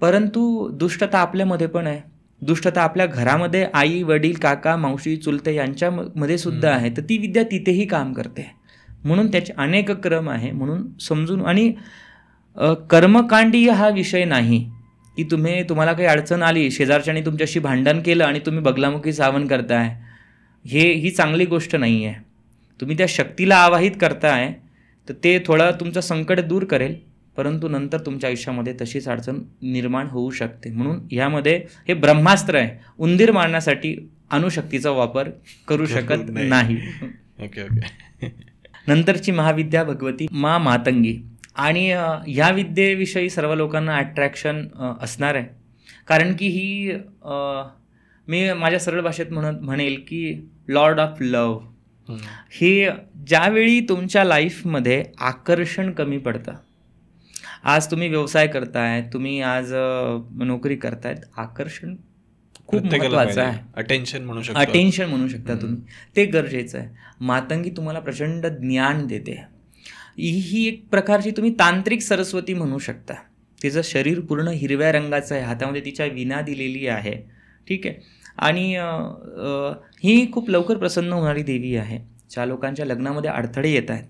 S2: परंतु दुष्टता आपल्यामध्ये पण आहे. दुष्टता आपल्या घरामध्ये आई वडील काका मावशी चुलते यांच्यामध्ये सुद्धा आहे, तर ती विद्या तिथेही काम करते. म्हणून त्याचे अनेक क्रम आहे. म्हणून समजून, आणि कर्मकांडीय हा विषय नाही की तुम्हाला काही अडचण आली, शेजारच्याने तुमच्याशी भांडण केलं आणि तुम्ही बगलामुखी सावन करताय, ही चांगली गोष्ट नाही आहे. तुम्ही त्या शक्तीला आवाहित करताय तर ते थोडं तुमचं संकट दूर करेल, परंतु नंतर तुमच्या आयुष्यामध्ये तशीच अडचण निर्माण होऊ शकते. म्हणून यामध्ये हे ब्रह्मास्त्र आहे, उंदीर मारण्यासाठी अणुशक्तीचा वापर करू शकत नाही. नंतरची महाविद्या भगवती मातंगी, आणि ह्या विद्येविषयी सर्व लोकांना अट्रॅक्शन असणार आहे. कारण की ही मी माझ्या सरळ भाषेत म्हणेल की लॉर्ड ऑफ लव्ह. हे ज्यावेळी तुमच्या लाईफमध्ये आकर्षण कमी पडतं, आज तुम्ही व्यवसाय करताय, तुम्ही आज नोकरी करतायत, आकर्षण खूप महत्त्वाचं आहे. अटेन्शन म्हणू शकता तुम्ही, ते गरजेचं आहे. मातंगी तुम्हाला प्रचंड ज्ञान देते. ही एक प्रकारची तुम्ही तांत्रिक सरस्वती म्हणू शकता. तिचं शरीर पूर्ण हिरव्या रंगाचं आहे, हातामध्ये तिच्या विणा दिलेली आहे, ठीक आहे. आणि ही खूप लवकर प्रसन्न होणारी देवी आहे. ज्या लोकांच्या लग्नामध्ये अडथळे येत आहेत,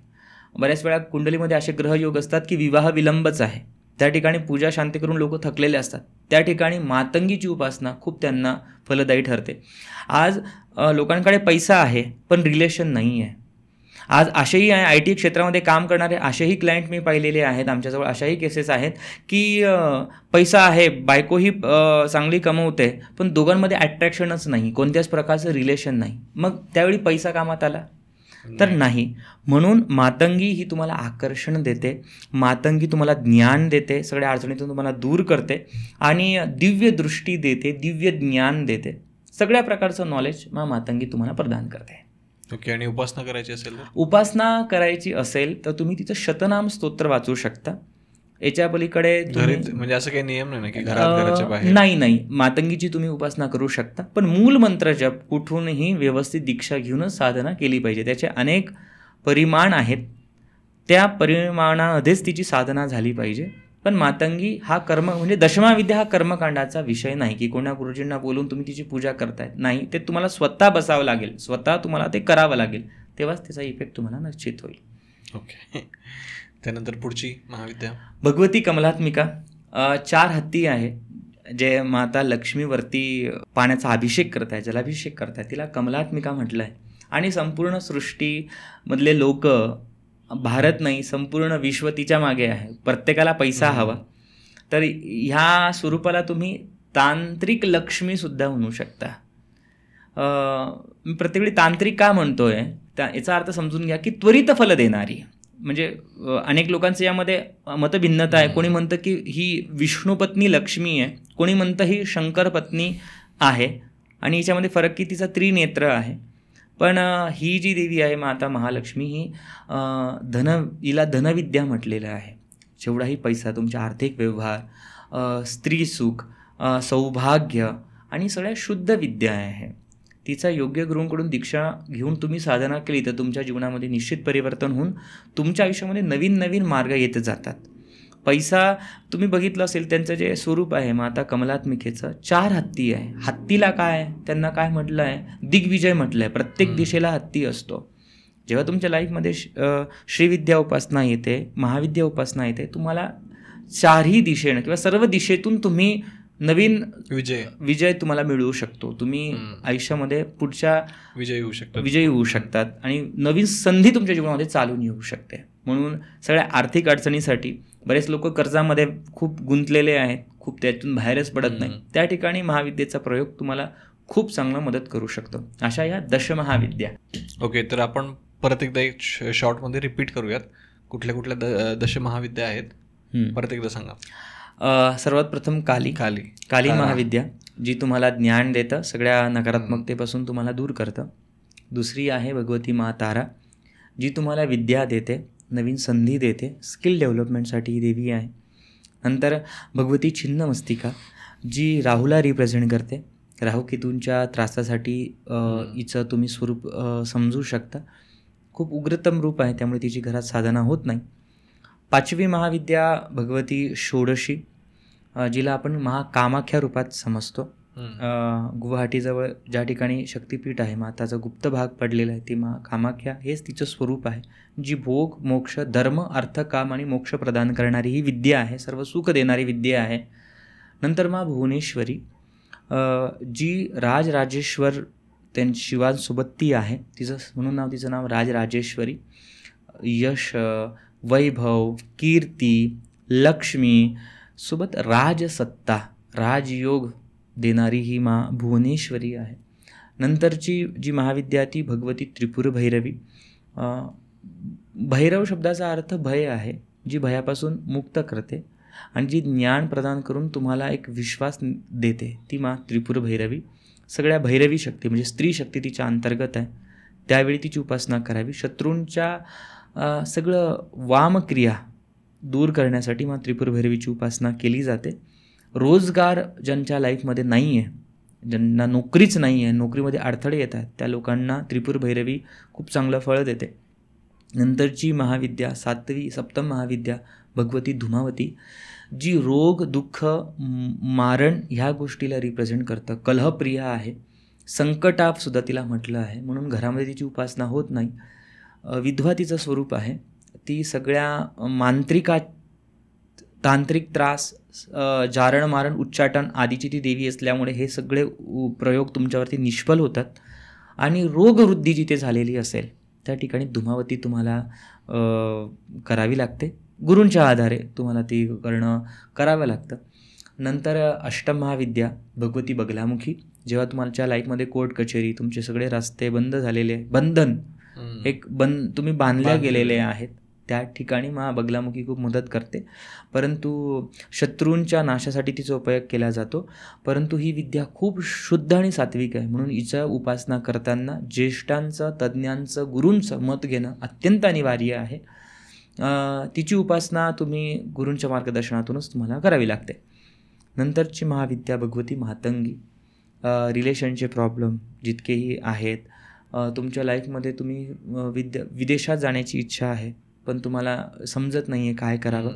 S2: बऱ्याच वेळा कुंडलीमध्ये असे ग्रहयोग असतात की विवाह विलंबच आहे, त्या ठिकाणी पूजा शांती करून लोक थकलेले असतात, त्या ठिकाणी मातंगीची उपासना खूप त्यांना फलदायी ठरते. आज लोकांकडे पैसा आहे पण रिलेशन नाही आहे. आज असेही आहे, IT क्षेत्रामध्ये काम करणारे असेही क्लायंट मी पाहिलेले आहेत, आमच्याजवळ अशाही केसेस आहेत की पैसा आहे, बायकोही चांगली कमवते, पण दोघांमध्ये अट्रॅक्शनच नाही, कोणत्याच प्रकारचं रिलेशन नाही. मग त्यावेळी पैसा कामात आला तर नाही. म्हणून मातंगी ही तुम्हाला आकर्षण देते, मातंगी तुम्हाला ज्ञान देते, सगळ्या अडचणीतून तुम्हाला दूर करते आणि दिव्य दृष्टी देते, दिव्य ज्ञान देते. सगळ्या प्रकारचं नॉलेज मातंगी तुम्हाला प्रदान करते.
S1: ओके. आणि उपासना
S2: करायची असेल तर तुम्ही तिचं शतनाम स्तोत्र वाचू शकता. याच्या पलीकडे
S1: म्हणजे असं काही नियम नाही की घराच्या बाहेर
S2: नाही, मातंगीची तुम्ही उपासना करू शकता, पण मूल मंत्र जप कुठूनही व्यवस्थित दीक्षा घेऊनच साधना केली पाहिजे. त्याचे अनेक परिमाण आहेत, त्या परिमाणामध्येच तिची साधना झाली पाहिजे. पण मातंगी हा म्हणजे दशमा विद्या हा कर्मकांडाचा विषय नाही की कोणा गुरुजींना बोलून तुम्ही तिची पूजा करतायत, नाही. ते तुम्हाला स्वतः बसावं लागेल, स्वतः तुम्हाला ते करावं लागेल, तेव्हाच त्याचा इफेक्ट तुम्हाला निश्चित होईल.
S1: ओके. त्यानंतर पुढची महाविद्या
S2: भगवती कमलात्मिका. 4 हत्ती आहे जे माता लक्ष्मीवरती पाण्याचा अभिषेक करताय, जलाभिषेक करताय, तिला कमलात्मिका म्हटलं आहे. आणि संपूर्ण सृष्टीमधले लोक, भारत नाही संपूर्ण विश्व तिच्या मागे आहे. प्रत्येकाला पैसा हवा, तर ह्या स्वरूपाला तुम्ही तांत्रिक लक्ष्मी सुद्धा म्हणू शकता. मी प्रत्येकवेळी तांत्रिक का म्हणतोय, याचा अर्थ समजून घ्या की त्वरित फल देणारी. म्हणजे अनेक लोकांचं यामध्ये मतभिन्नता आहे. कोणी म्हणतं की ही विष्णुपत्नी लक्ष्मी आहे, कोणी म्हणतं ही शंकर पत्नी आहे, आणि याच्यामध्ये फरक की तिचा त्रिनेत्र आहे. पण ही जी देवी आहे माता महालक्ष्मी, ही हिला धनविद्या म्हटलेलं आहे. जेवढाही पैसा, तुमचे आर्थिक व्यवहार, स्त्री सुख, सौभाग्य आणि सगळ्या शुद्ध विद्या आहे. तिचा योग्य गुरूंकडून दीक्षा घेऊन तुम्ही साधना केली तर तुमच्या जीवनामध्ये निश्चित परिवर्तन होऊन तुमच्या आयुष्यामध्ये नवीन नवीन मार्ग येत जातात. पैसा तुम्ही बघितलं असेल त्यांचं जे स्वरूप आहे माता कमलात्मिकेचं, 4 हत्ती आहे. हत्तीला काय, त्यांना काय म्हटलं आहे, दिग्विजय म्हटलं आहे. प्रत्येक दिशेला हत्ती असतो. जेव्हा तुमच्या लाईफमध्ये श्रीविद्या उपासना येते, महाविद्या उपासना येते, तुम्हाला 4ही दिशेनं किंवा सर्व दिशेतून तुम्ही नवीन विजय तुम्हाला मिळवू शकतो. तुम्ही आयुष्यामध्ये पुढच्या विजयी होऊ शकतात आणि नवीन संधी तुमच्या जीवनामध्ये चालून येऊ शकते. म्हणून सगळ्या आर्थिक अडचणीसाठी बरेच लोक कर्जामध्ये खूप गुंतलेले आहेत, खूप त्यातून बाहेरच पडत नाही. त्या ठिकाणी महाविद्येचा प्रयोग तुम्हाला खूप चांगला मदत करू शकतो. अशा या दशमहाविद्या.
S1: ओके, तर आपण परत एकदा एक शॉर्टमध्ये रिपीट करूयात, कुठल्या कुठल्या दशमहाविद्या आहेत परत एकदा सांगा.
S2: सर्वात प्रथम काली महाविद्या, जी तुम्हाला ज्ञान देतं, सगळ्या नकारात्मकतेपासून तुम्हाला दूर करतं. दुसरी आहे भगवती मा तारा, जी तुम्हाला विद्या देते, नवीन संधी देते, स्किल डेव्हलपमेंटसाठी ही देवी आहे. नंतर भगवती छिन्नमस्तिका, जी राहूला रिप्रेझेंट करते. राहूकेतूंच्या त्रासासाठी हिचं तुम्ही स्वरूप समजू शकता. खूप उग्रतम रूप आहे, त्यामुळे तिची घरात साधना होत नाही. 5वी महाविद्या भगवती षोडशी, जिला आपण महाकामाख्या रूपात समजतो. गुवाहाटीजवळ ज्या ठिकाणी शक्तिपीठ आहे, माताचा गुप्त भाग पडलेला आहे, ती कामाख्या हेच तिचं स्वरूप आहे, जी भोग, मोक्ष, धर्म, अर्थ, काम आणि मोक्ष प्रदान करणारी ही विद्या आहे, सर्व सुख देणारी विद्या आहे. नंतर भुवनेश्वरी, जी राजराजेश्वर शिवांसोबत ती आहे, तिचं म्हणून तिचं नाव राजराजेश्वरी. यश, वैभव, कीर्ती, लक्ष्मी सोबत राजसत्ता, राजयोग देणारी ही भुवनेश्वरी आहे. नंतरची जी महाविद्या ती भगवती त्रिपुर भैरवी. भैरव शब्दाचा अर्थ भय आहे, जी भयापासून मुक्त करते आणि जी ज्ञान प्रदान करून तुम्हाला एक विश्वास देते, ती त्रिपुर भैरवी. सगळ्या भैरवी शक्ती म्हणजे स्त्री शक्ती तिच्या अंतर्गत आहे, त्यावेळी तिची उपासना करावी. शत्रूंच्या सगळं वामक्रिया दूर करण्यासाठी त्रिपुर भैरवीची उपासना केली जाते. रोजगार ज्यांच्या लाईफमध्ये नाही आहे, ज्यांना नोकरीच नाही आहे, नोकरीमध्ये अडथळे येत आहेत, त्या लोकांना त्रिपुर भैरवी खूप चांगलं फळ देते. नंतरची महाविद्या 7वी सप्तम महाविद्या भगवती धुमावती, जी रोग, दुःख, मारण ह्या गोष्टीला रिप्रेझेंट करतं. कलहप्रिय आहे, संकटापसुद्धा तिला म्हटलं आहे, म्हणून घरामध्ये तिची उपासना होत नाही. विधवा तिचं स्वरूप आहे. ती सगळ्या तांत्रिक त्रास, जारण मारण, उच्चाटन आदीची ती देवी असल्यामुळे हे सगळे प्रयोग तुमच्यावरती निष्फल होतात. आणि रोगवृद्धी जिथे झालेली असेल त्या ठिकाणी धुमावती तुम्हाला करावी लागते. गुरूंच्या आधारे तुम्हाला ती करावं लागतं. नंतर अष्टम महाविद्या भगवती बगलामुखी, जेव्हा तुमच्या लाईफमध्ये कोर्ट कचेरी, तुमचे सगळे रस्ते बंद झालेले, तुम्ही बांधल्या गेलेले आहेत, त्या ठिकाणी बगलामुखी खूप मदत करते. परंतु शत्रूंच्या नाशासाठी तिचा उपयोग केला जातो. परंतु ही विद्या खूप शुद्ध आणि सात्विक आहे, म्हणून हिचं उपासना करताना ज्येष्ठांचं, तज्ज्ञांचं, गुरूंचं मत घेणं अत्यंत अनिवार्य आहे. तिची उपासना तुम्ही गुरूंच्या मार्गदर्शनातूनच तुम्हाला करावी लागते. नंतरची महाविद्या भगवती मातंगी, रिलेशनचे प्रॉब्लेम जितकेही आहेत, तुमच्या लाईफमध्ये तुम्ही विदेशात जाण्याची इच्छा आहे पण तुम्हाला समजत नाही आहे काय करावं,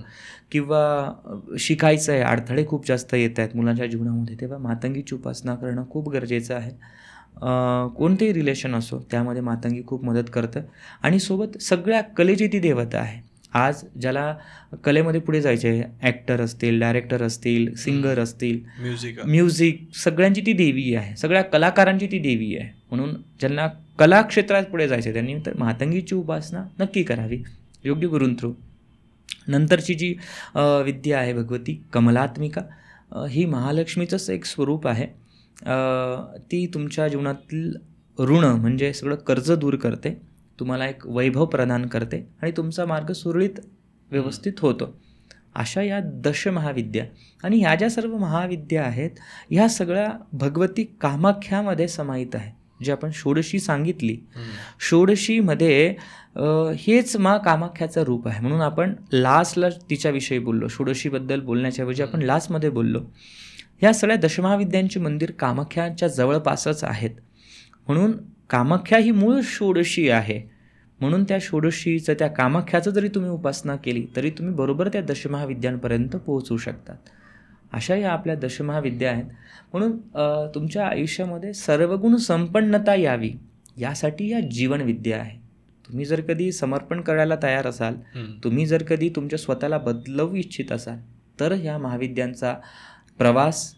S2: किंवा शिकायचं आहे, अडथळे खूप जास्त येत आहेत मुलांच्या जीवनामध्ये, तेव्हा मातंगीची उपासना करणं खूप गरजेचं आहे. कोणतेही रिलेशन असो त्यामध्ये मातंगी खूप मदत करतं. आणि सोबत सगळ्या कलेची ती देवता आहे. आज ज्याला कलेमध्ये पुढे जायचे आहे, ॲक्टर असतील, डायरेक्टर असतील, सिंगर असतील, म्युझिक सगळ्यांची ती देवी आहे, सगळ्या कलाकारांची ती देवी आहे. म्हणून ज्यांना कला क्षेत्रात पुढे जायचे त्यांनी तर मातंगीची उपासना नक्की करावी योग्य गुरूं थ्रू. नंतरची जी विद्या आहे भगवती कमलात्मिका, ही महालक्ष्मीचंच एक स्वरूप आहे. ती तुमच्या जीवनातील ऋण म्हणजे सगळं कर्ज दूर करते, तुम्हाला एक वैभव प्रदान करते आणि तुमचा मार्ग सुरळीत व्यवस्थित होतो. अशा या दशमहाविद्या. आणि ह्या ज्या सर्व महाविद्या आहेत ह्या सगळ्या भगवती कामाख्यामध्ये समाहित आहे. जे आपण षोडशी सांगितली, षोडशीमध्ये हेच मा कामाख्याचं रूप आहे. म्हणून आपण लास्टला तिच्याविषयी बोललो, षोडशीबद्दल बोलण्याच्या ऐवजी आपण लास्टमध्ये बोललो. ह्या सगळ्या दशमहाविद्यांची मंदिर कामाख्याच्या जवळपासच आहेत. म्हणून कामाख्या ही मूळ षोडशी आहे. म्हणून त्या षोडशीचं, त्या कामाख्याचं जरी तुम्ही उपासना केली तरी तुम्ही बरोबर त्या दशमहाविद्यांपर्यंत पोहोचू शकतात. अशा या आपल्या दशमहाविद्या आहेत. म्हणून तुमच्या आयुष्यामध्ये सर्वगुण संपन्नता यावी यासाठी या जीवनविद्या आहे. तुम्ही जर कधी समर्पण करायला तयार असाल, तुम्ही जर कधी तुमच्या स्वतःला बदलवू इच्छित असाल तर ह्या महाविद्यांचा प्रवास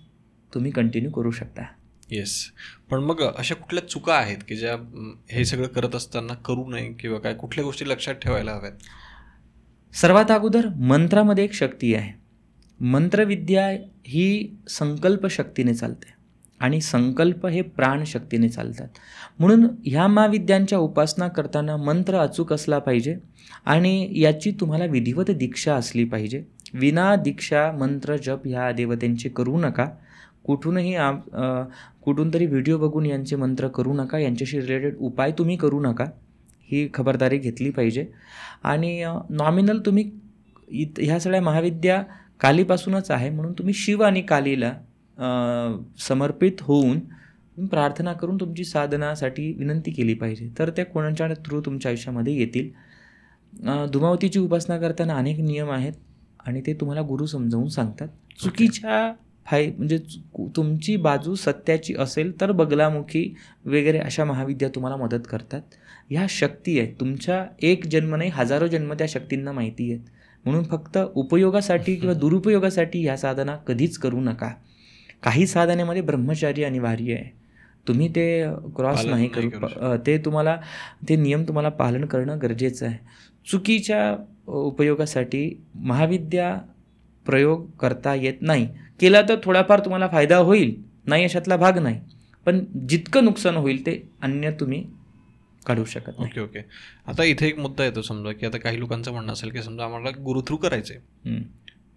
S2: तुम्ही कंटिन्यू करू शकता.
S1: येस. पण मग अशा कुठल्या चुका आहेत की ज्या हे सगळं करत असताना करू नये किंवा काय कुठल्या गोष्टी लक्षात ठेवायला हव्यात?
S2: सर्वात अगोदर मंत्रामध्ये एक शक्ती आहे. मंत्रविद्या ही संकल्प शक्तीने चालते आणि संकल्प हे प्राणशक्तीने चालतात. म्हणून ह्या महाविद्यांच्या उपासना करताना मंत्र अचूक असला पाहिजे आणि याची तुम्हाला विधिवत दीक्षा असली पाहिजे. विना दीक्षा मंत्र जप ह्या देवतेंचे करू नका. कुठूनही कुठून तरी व्हिडिओ बघून यांचे मंत्र करू नका. यांच्याशी रिलेटेड उपाय तुम्ही करू नका. ही खबरदारी घेतली पाहिजे. आणि नॉमिनल तुम्ही ह्या सगळ्या महाविद्या कालीपासूनच आहे म्हणून तुम्ही शिव आणि कालीला समर्पित होऊन प्रार्थना करून तुमची साधनासाठी विनंती केली पाहिजे. तर त्या कोणाच्या थ्रू तुमच्या आयुष्यामध्ये येतील. धूमावतीची उपासना करताना अनेक नियम आहेत आणि ते तुम्हाला गुरु समजावून सांगतात. चुकीच्या म्हणजे तुमची बाजू सत्याची असेल तर बगलामुखी वगैरे अशा महाविद्या तुम्हाला मदत करतात. ह्या शक्ती आहेत. तुमच्या एक जन्म नाही, हजारो जन्म त्या शक्तींना माहिती आहेत. म्हणून फक्त उपयोगासाठी किंवा दुरुपयोगासाठी ह्या साधना कधीच करू नका. काही साधनेमध्ये ब्रह्मचारी अनिवार्य आहे. तुम्ही ते क्रॉस नाही करू. ते तुम्हाला ते नियम तुम्हाला पालन करणं गरजेचं आहे. चुकीच्या उपयोगासाठी महाविद्या प्रयोग करता येत नाही. केला तर थोडाफार तुम्हाला फायदा होईल, नाही अशातला भाग नाही. पण जितकं नुकसान होईल ते अन्य तुम्ही काढू शकत नाही.
S1: ओके. आता इथे एक मुद्दा येतो. समजा की आता काही लोकांचं म्हणणं असेल की समजा आम्हाला गुरु थ्रू करायचे,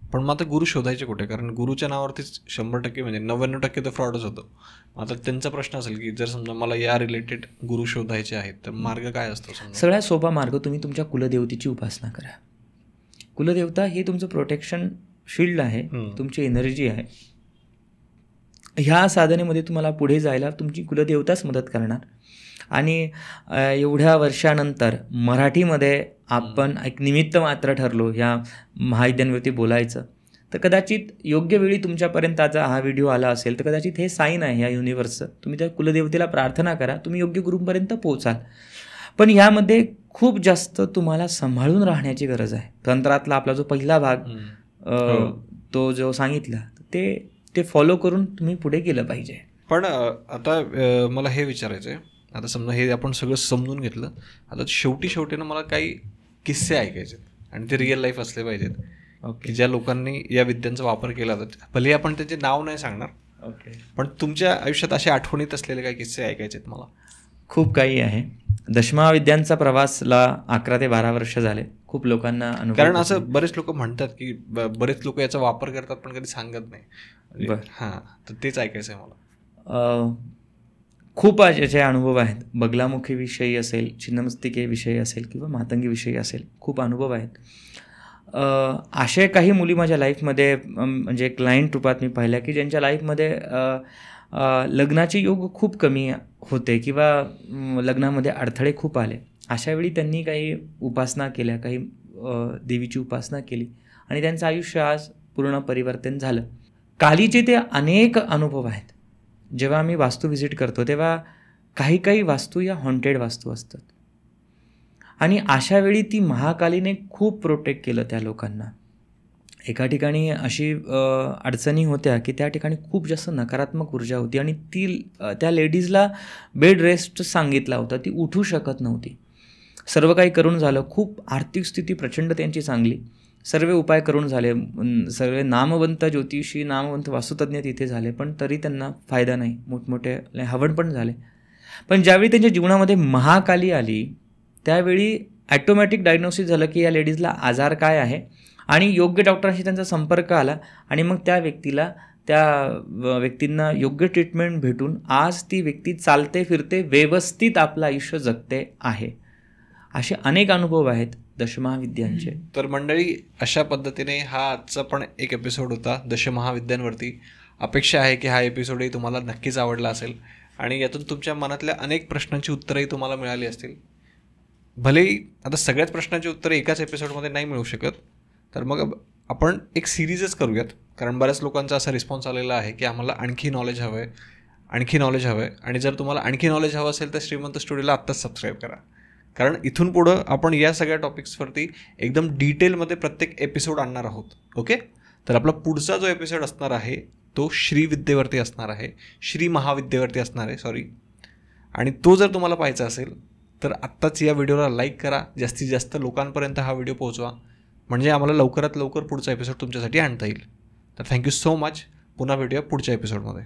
S1: पण मग आता गुरु शोधायचे कुठे? कारण गुरुच्या नावावरतीच 100% म्हणजे 99% तर फ्रॉडच होतो. आता त्यांचा प्रश्न असेल की जर समजा मला या रिलेटेड गुरु शोधायचे आहेत तर मार्ग काय असतो?
S2: सगळ्यात सोपा मार्ग, तुम्ही तुमच्या कुलदेवतेची उपासना करा. कुलदेवता ही तुमचं प्रोटेक्शन शिल्ड आहे, तुमची एनर्जी आहे. ह्या साधनेमध्ये तुम्हाला पुढे जायला तुमची कुलदेवताच मदत करणार. आणि एवढ्या वर्षानंतर मराठीमध्ये आपण एक निमित्त मात्र ठरलो ह्या महाविद्यांवरती बोलायचं, तर कदाचित योग्य वेळी तुमच्यापर्यंत आज हा व्हिडिओ आला असेल तर कदाचित हे साईन आहे ह्या युनिव्हर्सचं. तुम्ही त्या कुलदेवतेला प्रार्थना करा, तुम्ही योग्य गुरूंपर्यंत पोहोचाल. पण ह्यामध्ये खूप जास्त तुम्हाला सांभाळून राहण्याची गरज आहे. तंत्रातला आपला जो पहिला भाग तो जो सांगितला ते फॉलो करून तुम्ही पुढे गेलं पाहिजे.
S1: पण आता मला हे विचारायचं आहे, आता समजा हे आपण सगळं समजून घेतलं, आता शेवटी ना मला काही किस्से ऐकायचे आणि ते रिअल लाईफ असले पाहिजेत. की ज्या लोकांनी या विद्यांचा वापर केला जातो. भले आपण त्याचे नाव नाही सांगणार, पण तुमच्या आयुष्यात अशा आठवणीत असलेले काही किस्से ऐकायचे मला.
S2: खूप काही आहे. दशमहाविद्यांचा प्रवासला 11 ते 12 वर्ष झाले. खूप लोकांना अनुभव,
S1: कारण असं बरेच लोक म्हणतात की बरेच लोक याचा वापर करतात पण कधी सांगत नाही. हां, तर तेच ऐकायचं आहे मला.
S2: खूप याचे अनुभव आहेत. बगलामुखीविषयी असेल, छिन्नमस्तिकेविषयी असेल किंवा मातंगीविषयी असेल, खूप अनुभव आहेत. अशा काही मुली माझ्या लाईफमध्ये म्हणजे क्लायंट रूपात मी पाहिल्या की ज्यांच्या लाईफमध्ये लग्नाचे योग खूप कमी होते किंवा लग्नामध्ये अडथळे खूप आले. अशावेळी त्यांनी काही उपासना केल्या, काही देवीची उपासना केली आणि त्यांचं आयुष्य आज पूर्ण परिवर्तन झालं. कालीचे ते अनेक अनुभव आहेत. जेव्हा आम्ही वास्तू व्हिजिट करतो तेव्हा काही वास्तू या हॉन्टेड वास्तू असतात आणि अशावेळी ती महाकालीने खूप प्रोटेक्ट केलं त्या लोकांना. एका ठिकाणी अशी अडचणी होत्या की त्या ठिकाणी खूप जास्त नकारात्मक ऊर्जा होती आणि त्या लेडीजला बेड रेस्ट सांगितला होता. ती उठू शकत नव्हती. सर्व काही करून झालं. खूप आर्थिक स्थिती प्रचंड त्यांची चांगली. सर्व उपाय करून झाले. सर्व नामवंत ज्योतिषी, नामवंत वास्तुतज्ञ तिथे झाले, पण तरी त्यांना फायदा नाही. मोठमोठे हवन पण झाले. पण ज्यावेळी त्यांच्या जीवनामध्ये महाकाली आली त्यावेळी ॲटोमॅटिक डायग्नोसिस झालं की या लेडीजला आजार काय आहे आणि योग्य डॉक्टरांशी त्यांचा संपर्क आला आणि मग त्या व्यक्तींना योग्य ट्रीटमेंट भेटून आज ती व्यक्ती चालते फिरते व्यवस्थित आपलं आयुष्य जगते आहे. असे अनेक अनुभव आहेत दशमहाविद्यांचे.
S1: तर मंडळी, अशा पद्धतीने हा आजचा पण एक एपिसोड होता दशमहाविद्यांवरती. अपेक्षा आहे की हा एपिसोडही तुम्हाला नक्कीच आवडला असेल आणि यातून तुमच्या मनातल्या अनेक प्रश्नांची उत्तरंही तुम्हाला मिळाली असतील. भलेही आता सगळ्याच प्रश्नांची उत्तरं एकाच एपिसोडमध्ये नाही मिळू शकत, तर मग आपण एक सिरीजच करूयात. कारण बऱ्याच लोकांचा असा रिस्पॉन्स आलेला आहे की आम्हाला आणखी नॉलेज हवं आहे. आणि जर तुम्हाला आणखी नॉलेज हवं असेल तर श्रीमंत स्टुडिओला आत्ताच सबस्क्राईब करा. कारण इथून पुढं आपण या सगळ्या टॉपिक्सवरती एकदम डिटेलमध्ये प्रत्येक एपिसोड आणणार आहोत. ओके, तर आपला पुढचा जो एपिसोड असणार आहे तो श्रीविद्येवरती असणार आहे, श्री महाविद्येवरती असणार आहे, सॉरी. आणि तो जर तुम्हाला पाहायचा असेल तर आत्ताच या व्हिडिओला लाईक करा, जास्तीत जास्त लोकांपर्यंत हा व्हिडिओ पोहोचवा, म्हणजे आम्हाला लवकरात लवकर पुढचा एपिसोड तुमच्यासाठी आणता येईल. तर थँक्यू सो मच. पुन्हा भेटूया पुढच्या एपिसोडमध्ये.